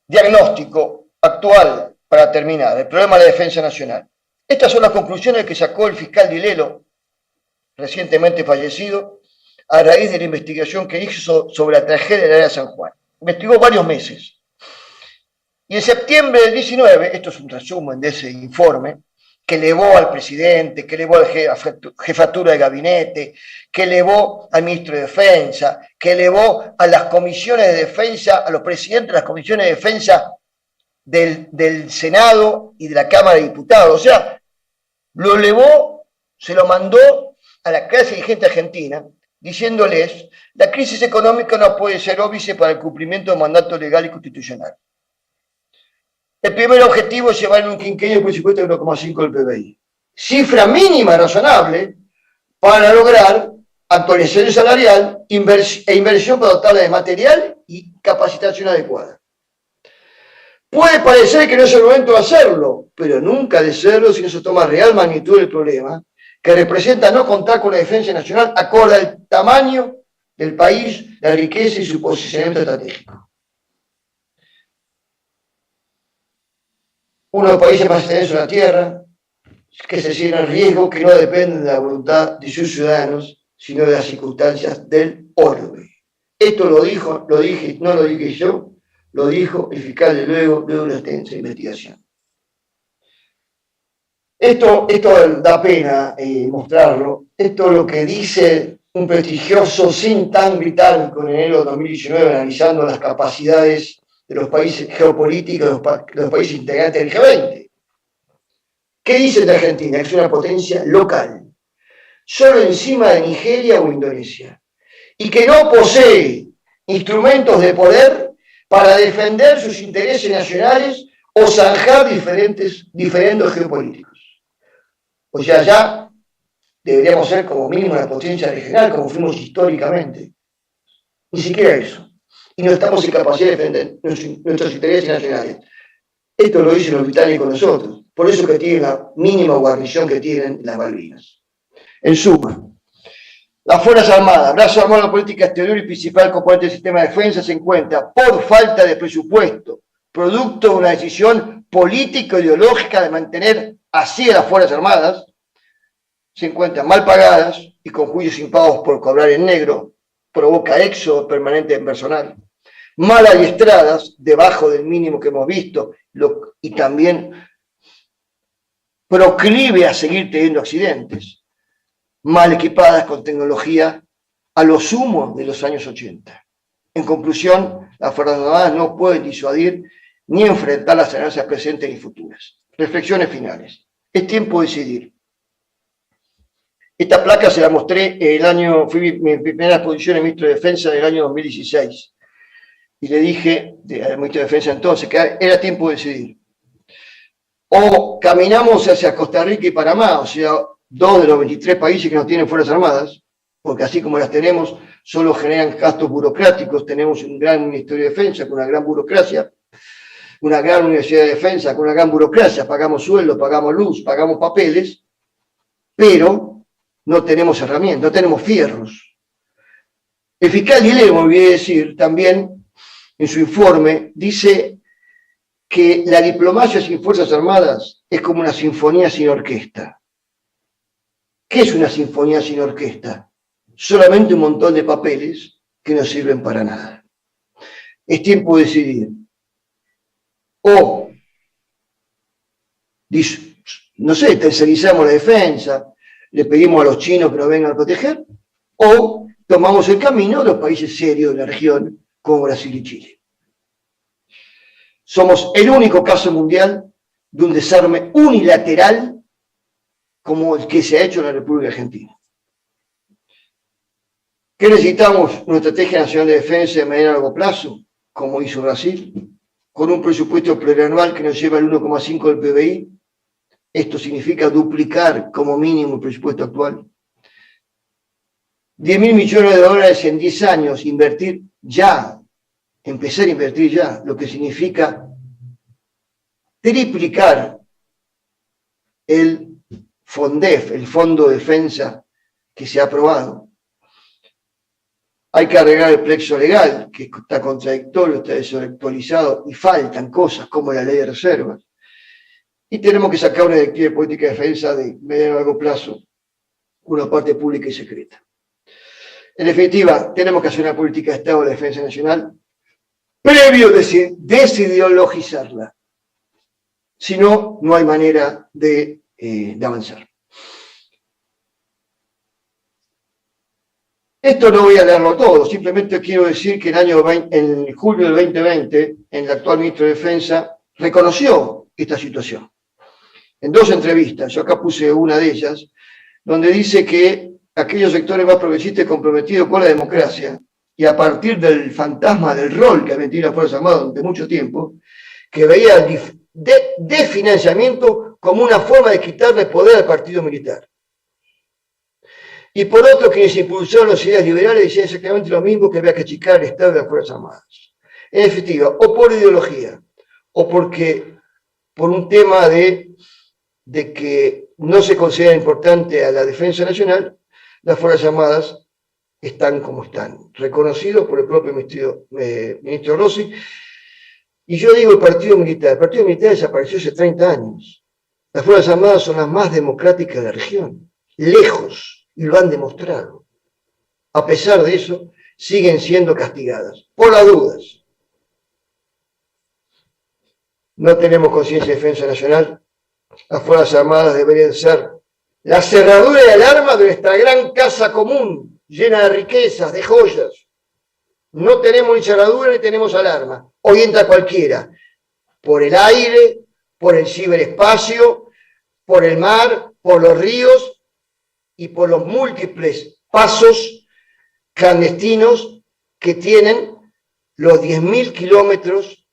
Diagnóstico actual, para terminar, el problema de la defensa nacional. Estas son las conclusiones que sacó el fiscal Dilelo, recientemente fallecido, a raíz de la investigación que hizo sobre la tragedia de la área de San Juan. Investigó varios meses. Y en septiembre del 19, esto es un resumen de ese informe, que elevó al presidente, que elevó a la jefatura de gabinete, que elevó al ministro de Defensa, que elevó a las comisiones de defensa, a los presidentes de las comisiones de defensa del Senado y de la Cámara de Diputados. O sea, lo elevó, se lo mandó a la clase dirigente argentina, diciéndoles, la crisis económica no puede ser óbice para el cumplimiento del mandato legal y constitucional. El primer objetivo es llevar en un quinquenio el presupuesto de 1,5 del PBI. Cifra mínima razonable para lograr actualización salarial e inversión para dotarla de material y capacitación adecuada. Puede parecer que no es el momento de hacerlo, pero nunca de serlo si no se toma real magnitud del problema que representa no contar con la defensa nacional acorde al tamaño del país, la riqueza y su posicionamiento estratégico. Uno de los países más extensos de la Tierra, que se siente en riesgo, que no depende de la voluntad de sus ciudadanos, sino de las circunstancias del orbe. Esto lo dije, no lo dije yo, lo dijo el fiscal de luego de una extensa investigación. Esto da pena mostrarlo. Esto es lo que dice un prestigioso think tank británico en enero de 2019, analizando las capacidades de los países geopolíticos, de los países integrantes del G20. ¿Qué dice de Argentina? Es una potencia local, solo encima de Nigeria o Indonesia, y que no posee instrumentos de poder para defender sus intereses nacionales o zanjar diferendos geopolíticos. O sea, ya deberíamos ser como mínimo una potencia regional, como fuimos históricamente. Ni siquiera eso. Y no estamos en capacidad de defender nuestros intereses nacionales. Esto lo dicen los británicos nosotros. Por eso que tienen la mínima guarnición que tienen las Malvinas. En suma, las Fuerzas Armadas, brazo armado de la política exterior y principal componente del sistema de defensa, se encuentra por falta de presupuesto, producto de una decisión político-ideológica de mantener así a las Fuerzas Armadas, se encuentran mal pagadas y con juicios impagos por cobrar en negro, provoca éxodo permanente en personal, mal adiestradas, debajo del mínimo que hemos visto, y también proclive a seguir teniendo accidentes, mal equipadas con tecnología a lo sumo de los años 80. En conclusión, las Fuerzas Armadas no pueden disuadir ni enfrentar las amenazas presentes y futuras. Reflexiones finales. Es tiempo de decidir. Esta placa se la mostré fui mi primera exposición en ministro de Defensa del año 2016. Y le dije al ministro de Defensa entonces que era tiempo de decidir. O caminamos hacia Costa Rica y Panamá, o sea, 2 de los 23 países que no tienen Fuerzas Armadas, porque así como las tenemos, solo generan gastos burocráticos. Tenemos un gran Ministerio de Defensa con una gran burocracia, una gran Universidad de Defensa con una gran burocracia, pagamos sueldo, pagamos luz, pagamos papeles, pero no tenemos herramientas, no tenemos fierros. El fiscal Guillermo, me olvidé decir, también en su informe, dice que la diplomacia sin Fuerzas Armadas es como una sinfonía sin orquesta. ¿Qué es una sinfonía sin orquesta? Solamente un montón de papeles que no sirven para nada. Es tiempo de decidir. O, no sé, tercerizamos la defensa, le pedimos a los chinos que nos vengan a proteger, o tomamos el camino de los países serios de la región, como Brasil y Chile. Somos el único caso mundial de un desarme unilateral como el que se ha hecho en la República Argentina. ¿Qué necesitamos? Una estrategia nacional de defensa de mediano a largo plazo, como hizo Brasil, con un presupuesto plurianual que nos lleva al 1,5 del PBI. Esto significa duplicar como mínimo el presupuesto actual. 10.000 millones de dólares en 10 años, invertir ya, empezar a invertir ya, lo que significa triplicar el FONDEF, el Fondo de Defensa que se ha aprobado. Hay que arreglar el plexo legal, que está contradictorio, está desactualizado y faltan cosas como la ley de reservas. Y tenemos que sacar una directiva de política de defensa de medio y largo plazo, una parte pública y secreta. En definitiva, tenemos que hacer una política de Estado de defensa nacional previo a desideologizarla. Si no, no hay manera de avanzar. Esto no voy a leerlo todo, simplemente quiero decir que en julio del 2020, el actual ministro de Defensa reconoció esta situación. En 2 entrevistas, yo acá puse una de ellas, donde dice que aquellos sectores más progresistas comprometidos con la democracia, y a partir del fantasma del rol que habían tenido las Fuerzas Armadas durante mucho tiempo, que veía el desfinanciamiento como una forma de quitarle poder al partido militar. Y por otro, quienes impulsaron las ideas liberales decían exactamente lo mismo, que había que achicar el Estado de las Fuerzas Armadas. En definitiva, o por ideología, o por un tema de de que no se considera importante a la defensa nacional, las Fuerzas Armadas están como están, reconocidos por el propio ministro Rossi. Y yo digo el partido militar desapareció hace 30 años. Las Fuerzas Armadas son las más democráticas de la región, lejos, y lo han demostrado. A pesar de eso, siguen siendo castigadas, por las dudas. No tenemos conciencia de defensa nacional. Las Fuerzas Armadas deberían ser la cerradura y alarma de nuestra gran casa común, llena de riquezas, de joyas. No tenemos ni cerradura ni tenemos alarma. Hoy entra cualquiera, por el aire, por el ciberespacio, por el mar, por los ríos y por los múltiples pasos clandestinos que tienen los 10.000 kilómetros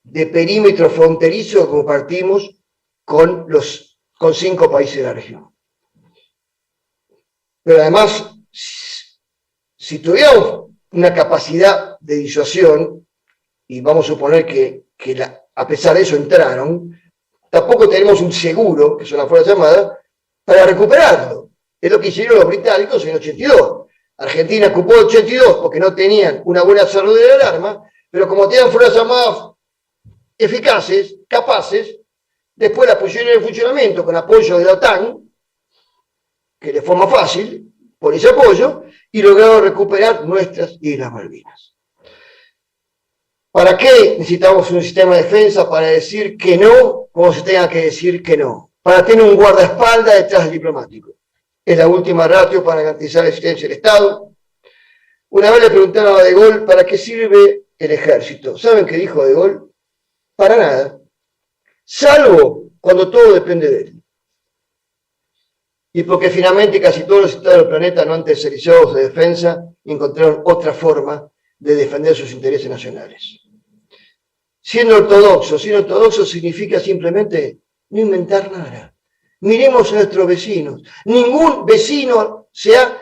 de perímetro fronterizo que compartimos con 5 países de la región. Pero además, si tuviéramos una capacidad de disuasión, y vamos a suponer que a pesar de eso entraron, tampoco tenemos un seguro, que son las Fuerzas Armadas, para recuperarlo. Es lo que hicieron los británicos en el 82. Argentina ocupó el 82 porque no tenían una buena cerradura de alarma, pero como tenían Fuerzas Armadas eficaces, capaces, después la pusieron en funcionamiento con apoyo de la OTAN, que de forma fácil, por ese apoyo, y lograron recuperar nuestras Islas Malvinas. ¿Para qué necesitamos un sistema de defensa? Para decir que no, como se tenga que decir que no. Para tener un guardaespaldas detrás del diplomático. Es la última ratio para garantizar la existencia del Estado. Una vez le preguntaron a De Gaulle para qué sirve el ejército. ¿Saben qué dijo De Gaulle? Para nada. Salvo cuando todo depende de él. Y porque finalmente casi todos los estados del planeta no han tercerizado su defensa y encontraron otra forma de defender sus intereses nacionales. Siendo ortodoxo significa simplemente no inventar nada. Miremos a nuestros vecinos. Ningún vecino se ha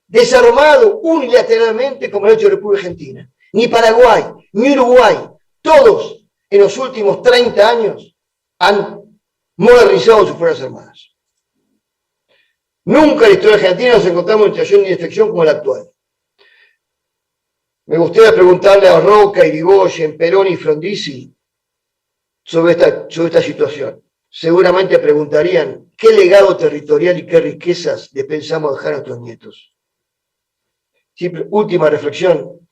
desarmado unilateralmente como lo ha hecho la República Argentina. Ni Paraguay, ni Uruguay. Todos en los últimos 30 años han modernizado sus Fuerzas Armadas. Nunca en la historia argentina nos encontramos en una situación de infección como la actual. Me gustaría preguntarle a Roca, Irigoyen, Perón y Frondizi sobre esta situación. Seguramente preguntarían qué legado territorial y qué riquezas le pensamos dejar a nuestros nietos. Última reflexión.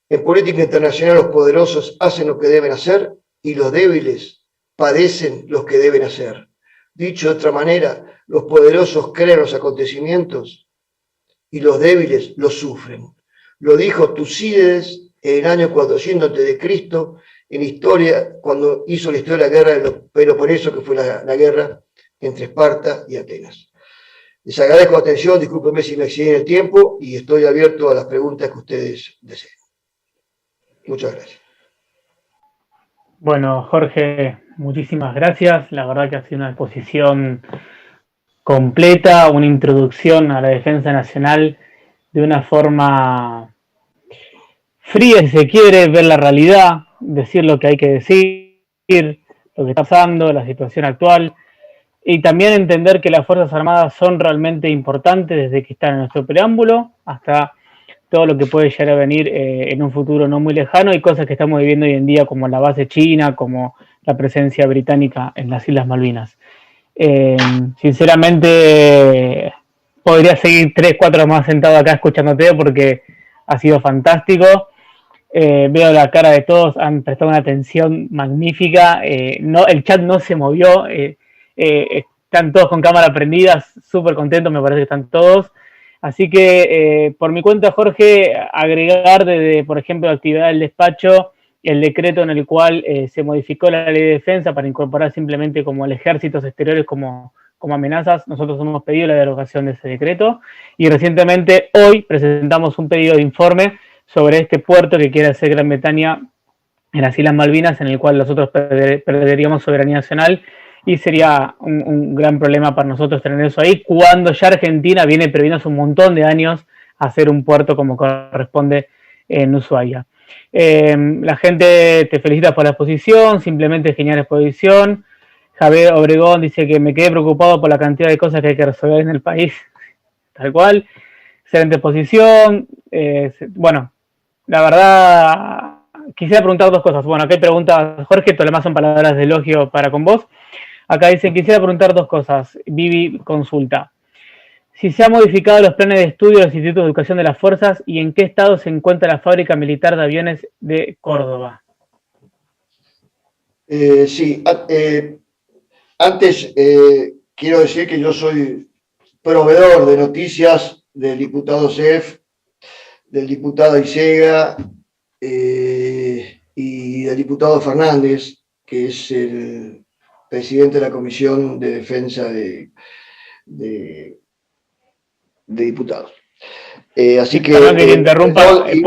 En política internacional los poderosos hacen lo que deben hacer y los débiles padecen lo que deben hacer. Dicho de otra manera, los poderosos crean los acontecimientos y los débiles los sufren. Lo dijo Tucídides en el año 400 a.C., en historia, cuando hizo la historia de la guerra de los Peloponeso, que fue la guerra entre Esparta y Atenas. Les agradezco la atención, discúlpenme si me excedí en el tiempo y estoy abierto a las preguntas que ustedes deseen. Muchas gracias. Bueno, Jorge, muchísimas gracias. La verdad que ha sido una exposición completa, una introducción a la defensa nacional de una forma fría, si se quiere, ver la realidad, decir lo que hay que decir, lo que está pasando, la situación actual, y también entender que las Fuerzas Armadas son realmente importantes desde que están en nuestro preámbulo hasta todo lo que puede llegar a venir en un futuro no muy lejano, y cosas que estamos viviendo hoy en día como la base china, como la presencia británica en las Islas Malvinas. Sinceramente podría seguir 3-4 más sentado acá escuchándote porque ha sido fantástico. Veo la cara de todos, han prestado una atención magnífica. El chat no se movió, están todos con cámara prendida, súper contentos, me parece que están todos. Así que, por mi cuenta, Jorge, agregar desde, por ejemplo, la actividad del despacho, el decreto en el cual se modificó la ley de defensa para incorporar simplemente como el ejércitos exteriores como amenazas. Nosotros hemos pedido la derogación de ese decreto y recientemente hoy presentamos un pedido de informe sobre este puerto que quiere hacer Gran Bretaña en las Islas Malvinas, en el cual nosotros perderíamos soberanía nacional y sería un gran problema para nosotros tener eso ahí, cuando ya Argentina viene previendo hace un montón de años a hacer un puerto como corresponde en Ushuaia. La gente te felicita por la exposición, simplemente genial exposición. Javier Obregón dice que me quedé preocupado por la cantidad de cosas que hay que resolver en el país. Tal cual. Excelente exposición. Bueno, la verdad, quisiera preguntar dos cosas. Bueno, acá hay preguntas, Jorge, pero además son palabras de elogio para con vos. Acá dice, quisiera preguntar dos cosas. Vivi consulta. Si se han modificado los planes de estudio de los institutos de educación de las fuerzas y en qué estado se encuentra la fábrica militar de aviones de Córdoba. Sí, antes quiero decir que yo soy proveedor de noticias del diputado Sef, del diputado Isega y del diputado Fernández, que es el presidente de la Comisión de Defensa de diputados. Así que... Perdón que te interrumpa. Y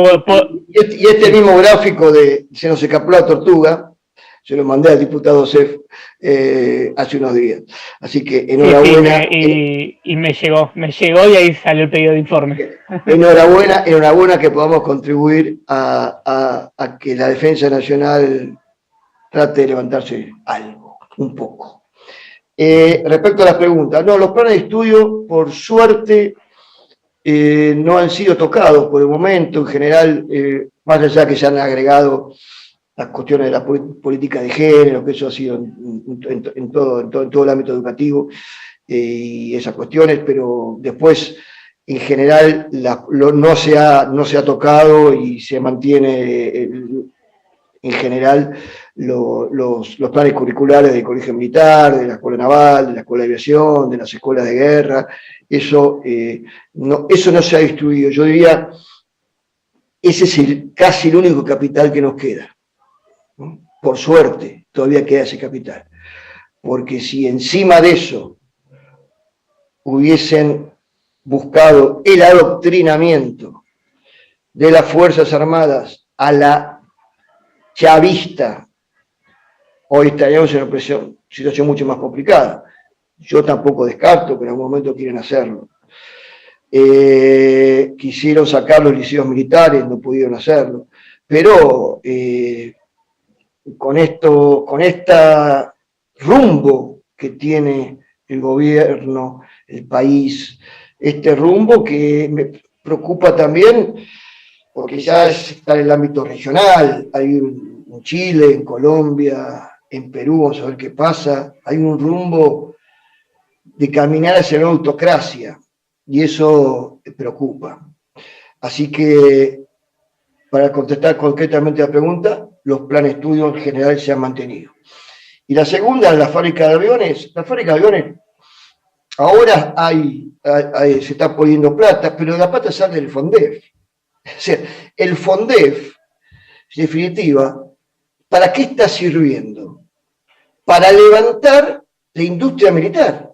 este mismo gráfico de Se nos escapó la tortuga, se lo mandé al diputado Sef hace unos días. Así que enhorabuena. Sí, y me llegó y ahí salió el pedido de informe. Enhorabuena que podamos contribuir a que la defensa nacional trate de levantarse algo, un poco. Respecto a las preguntas, no, los planes de estudio, por suerte, no han sido tocados por el momento. En general, más allá que se han agregado las cuestiones de la política de género, que eso ha sido en todo el ámbito educativo y esas cuestiones, pero después, en general, no se ha tocado y se mantiene, en general, los planes curriculares del Colegio Militar, de la Escuela Naval, de la Escuela de Aviación, de las escuelas de guerra. Eso no se ha destruido. Yo diría, ese es casi el único capital que nos queda. Por suerte, todavía queda ese capital. Porque si encima de eso hubiesen buscado el adoctrinamiento de las Fuerzas Armadas a la chavista, hoy estaríamos en una situación mucho más complicada. Yo tampoco descarto que en algún momento quieren hacerlo. Quisieron sacar los liceos militares, no pudieron hacerlo. Pero con este rumbo que tiene el gobierno, el país, este rumbo que me preocupa también, porque ya está en el ámbito regional, hay en Chile, en Colombia, en Perú, vamos a ver qué pasa, hay un rumbo de caminar hacia la autocracia, y eso preocupa. Así que, para contestar concretamente la pregunta, los planes de estudio en general se han mantenido. Y la segunda, la fábrica de aviones. La fábrica de aviones, ahora se está poniendo plata, pero la plata sale del FONDEF. O sea, el FONDEF, en definitiva, ¿para qué está sirviendo? Para levantar la industria militar.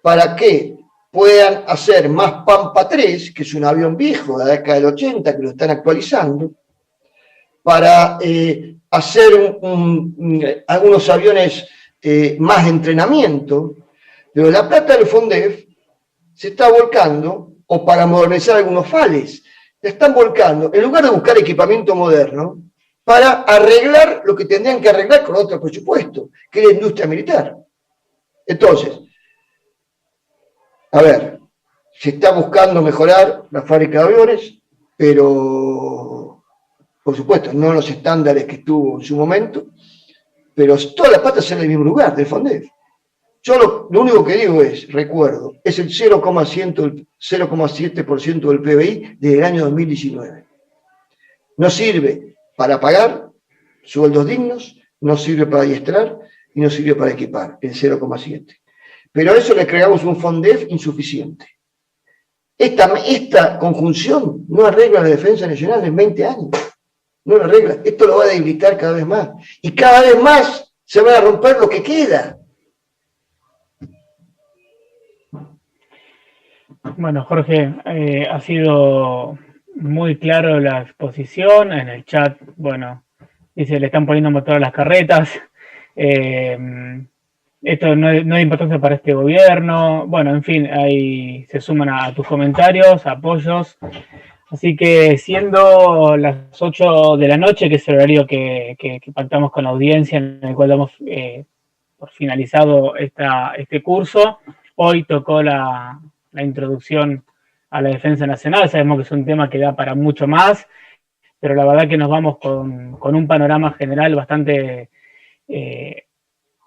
Para que puedan hacer más Pampa 3, que es un avión viejo de la década del 80, que lo están actualizando, para hacer algunos aviones más de entrenamiento, pero la plata del FONDEF se está volcando, o para modernizar algunos FALES, la están volcando, en lugar de buscar equipamiento moderno, para arreglar lo que tendrían que arreglar con otro presupuesto, que es la industria militar. Entonces, a ver, se está buscando mejorar la fábrica de aviones, pero, por supuesto, no en los estándares que tuvo en su momento, pero toda la plata sale del mismo lugar, del FONDEF. Yo lo único que digo es, recuerdo, es el 0,7% del PBI desde el año 2019. No sirve para pagar sueldos dignos, no sirve para adiestrar y no sirve para equipar, el 0,7%. Pero a eso le creamos un FONDEF insuficiente. Esta conjunción no arregla la defensa nacional en 20 años. No lo arregla. Esto lo va a debilitar cada vez más. Y cada vez más se va a romper lo que queda. Bueno, Jorge, ha sido muy claro la exposición. En el chat, bueno, dice, le están poniendo motor a las carretas. Esto no es importante para este gobierno. Bueno, en fin, ahí se suman a tus comentarios, apoyos. Así que siendo las 8 de la noche, que es el horario que pactamos con la audiencia, en el cual damos por finalizado este curso. Hoy tocó la introducción a la defensa nacional. Sabemos que es un tema que da para mucho más, pero la verdad que nos vamos con un panorama general bastante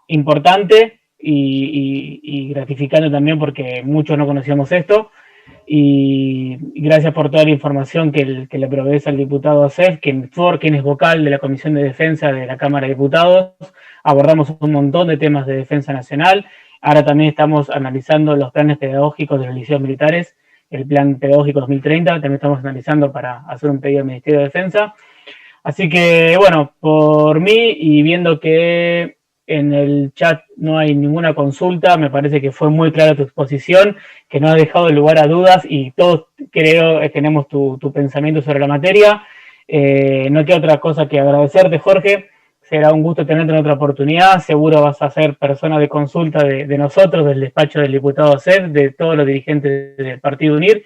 importante y gratificante también, porque muchos no conocíamos esto. Y gracias por toda la información que le provees al diputado Acef, quien es vocal de la Comisión de Defensa de la Cámara de Diputados. Abordamos un montón de temas de defensa nacional. Ahora también estamos analizando los planes pedagógicos de los liceos militares, el plan pedagógico 2030, también estamos analizando para hacer un pedido al Ministerio de Defensa. Así que, bueno, por mí, y viendo que en el chat no hay ninguna consulta, me parece que fue muy clara tu exposición, que no ha dejado lugar a dudas, y todos creo tenemos tu pensamiento sobre la materia. No queda otra cosa que agradecerte, Jorge. Será un gusto tenerte en otra oportunidad. Seguro vas a ser persona de consulta de nosotros, del despacho del diputado Acef, de todos los dirigentes del Partido UNIR,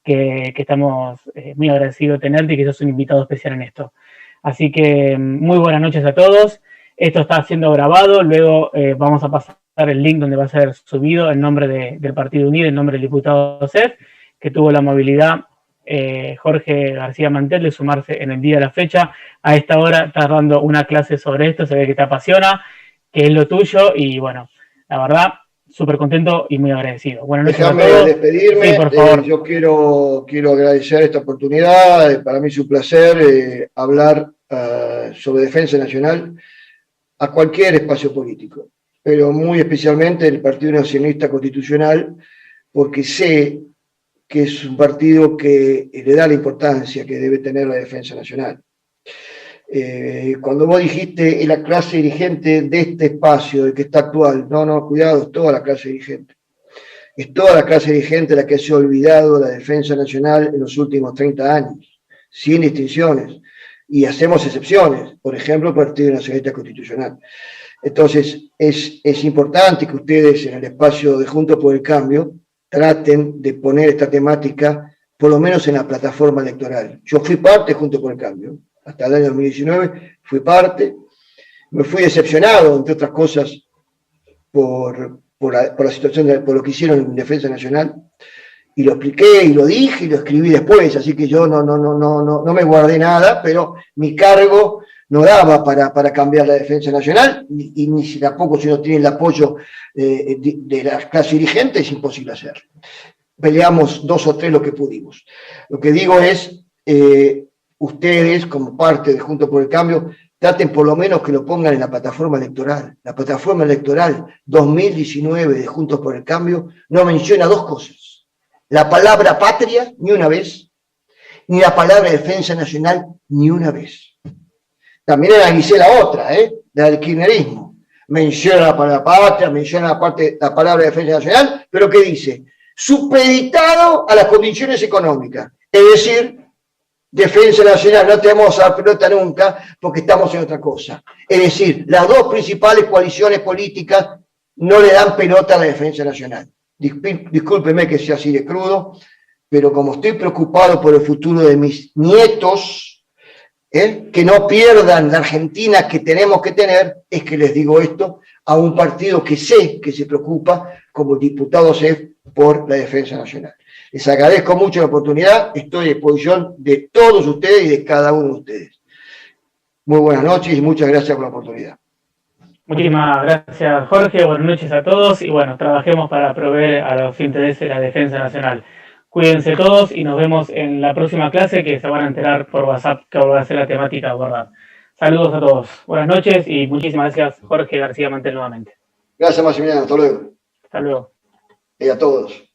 que estamos muy agradecidos de tenerte y que sos un invitado especial en esto. Así que muy buenas noches a todos. Esto está siendo grabado, luego vamos a pasar el link donde va a ser subido el nombre del Partido Unido, el nombre del diputado Acef, que tuvo la amabilidad, Jorge García Mantel, de sumarse en el día de la fecha. A esta hora estás dando una clase sobre esto, se ve que te apasiona, que es lo tuyo, y bueno, la verdad, súper contento y muy agradecido. Buenas noches a todos. Déjame despedirme. Sí, por favor. Yo quiero agradecer esta oportunidad. Para mí es un placer hablar sobre defensa nacional a cualquier espacio político, pero muy especialmente el Partido Nacionalista Constitucional, porque sé que es un partido que le da la importancia que debe tener la defensa nacional. Cuando vos dijiste es la clase dirigente de este espacio, el que está actual, no, cuidado, es toda la clase dirigente. Es toda la clase dirigente la que se ha olvidado de la defensa nacional en los últimos 30 años, sin distinciones. Y hacemos excepciones, por ejemplo, el Partido Nacionalista Constitucional. Entonces, es importante que ustedes en el espacio de Juntos por el Cambio traten de poner esta temática, por lo menos en la plataforma electoral. Yo fui parte de Juntos por el Cambio, hasta el año 2019 fui parte, me fui decepcionado, entre otras cosas, por la situación, por lo que hicieron en Defensa Nacional, y lo expliqué, y lo dije, y lo escribí después, así que yo no me guardé nada, pero mi cargo no daba para cambiar la defensa nacional, y ni si tampoco si no tiene el apoyo de la clase dirigente, es imposible hacerlo. Peleamos 2 o 3 lo que pudimos. Lo que digo es, ustedes, como parte de Juntos por el Cambio, traten por lo menos que lo pongan en la plataforma electoral. La plataforma electoral 2019 de Juntos por el Cambio no menciona 2 cosas. La palabra patria, ni una vez, ni la palabra defensa nacional, ni una vez. También analicé la otra, la del kirchnerismo. Menciona la palabra patria, menciona la palabra defensa nacional, pero ¿qué dice? Supeditado a las condiciones económicas. Es decir, defensa nacional, no te vamos a dar pelota nunca porque estamos en otra cosa. Es decir, las 2 principales coaliciones políticas no le dan pelota a la defensa nacional. Discúlpeme que sea así de crudo, pero como estoy preocupado por el futuro de mis nietos, que no pierdan la Argentina que tenemos que tener, es que les digo esto a un partido que sé que se preocupa, como el diputado Acef, por la defensa nacional. Les agradezco mucho la oportunidad, estoy a disposición de todos ustedes y de cada uno de ustedes. Muy buenas noches y muchas gracias por la oportunidad. Muchísimas gracias, Jorge. Buenas noches a todos y bueno, trabajemos para proveer a los intereses de la defensa nacional. Cuídense todos y nos vemos en la próxima clase, que se van a enterar por WhatsApp que va a ser la temática abordada. Saludos a todos. Buenas noches y muchísimas gracias, Jorge García Mantel, nuevamente. Gracias, Maximiliano. Hasta luego. Hasta luego. Y a todos.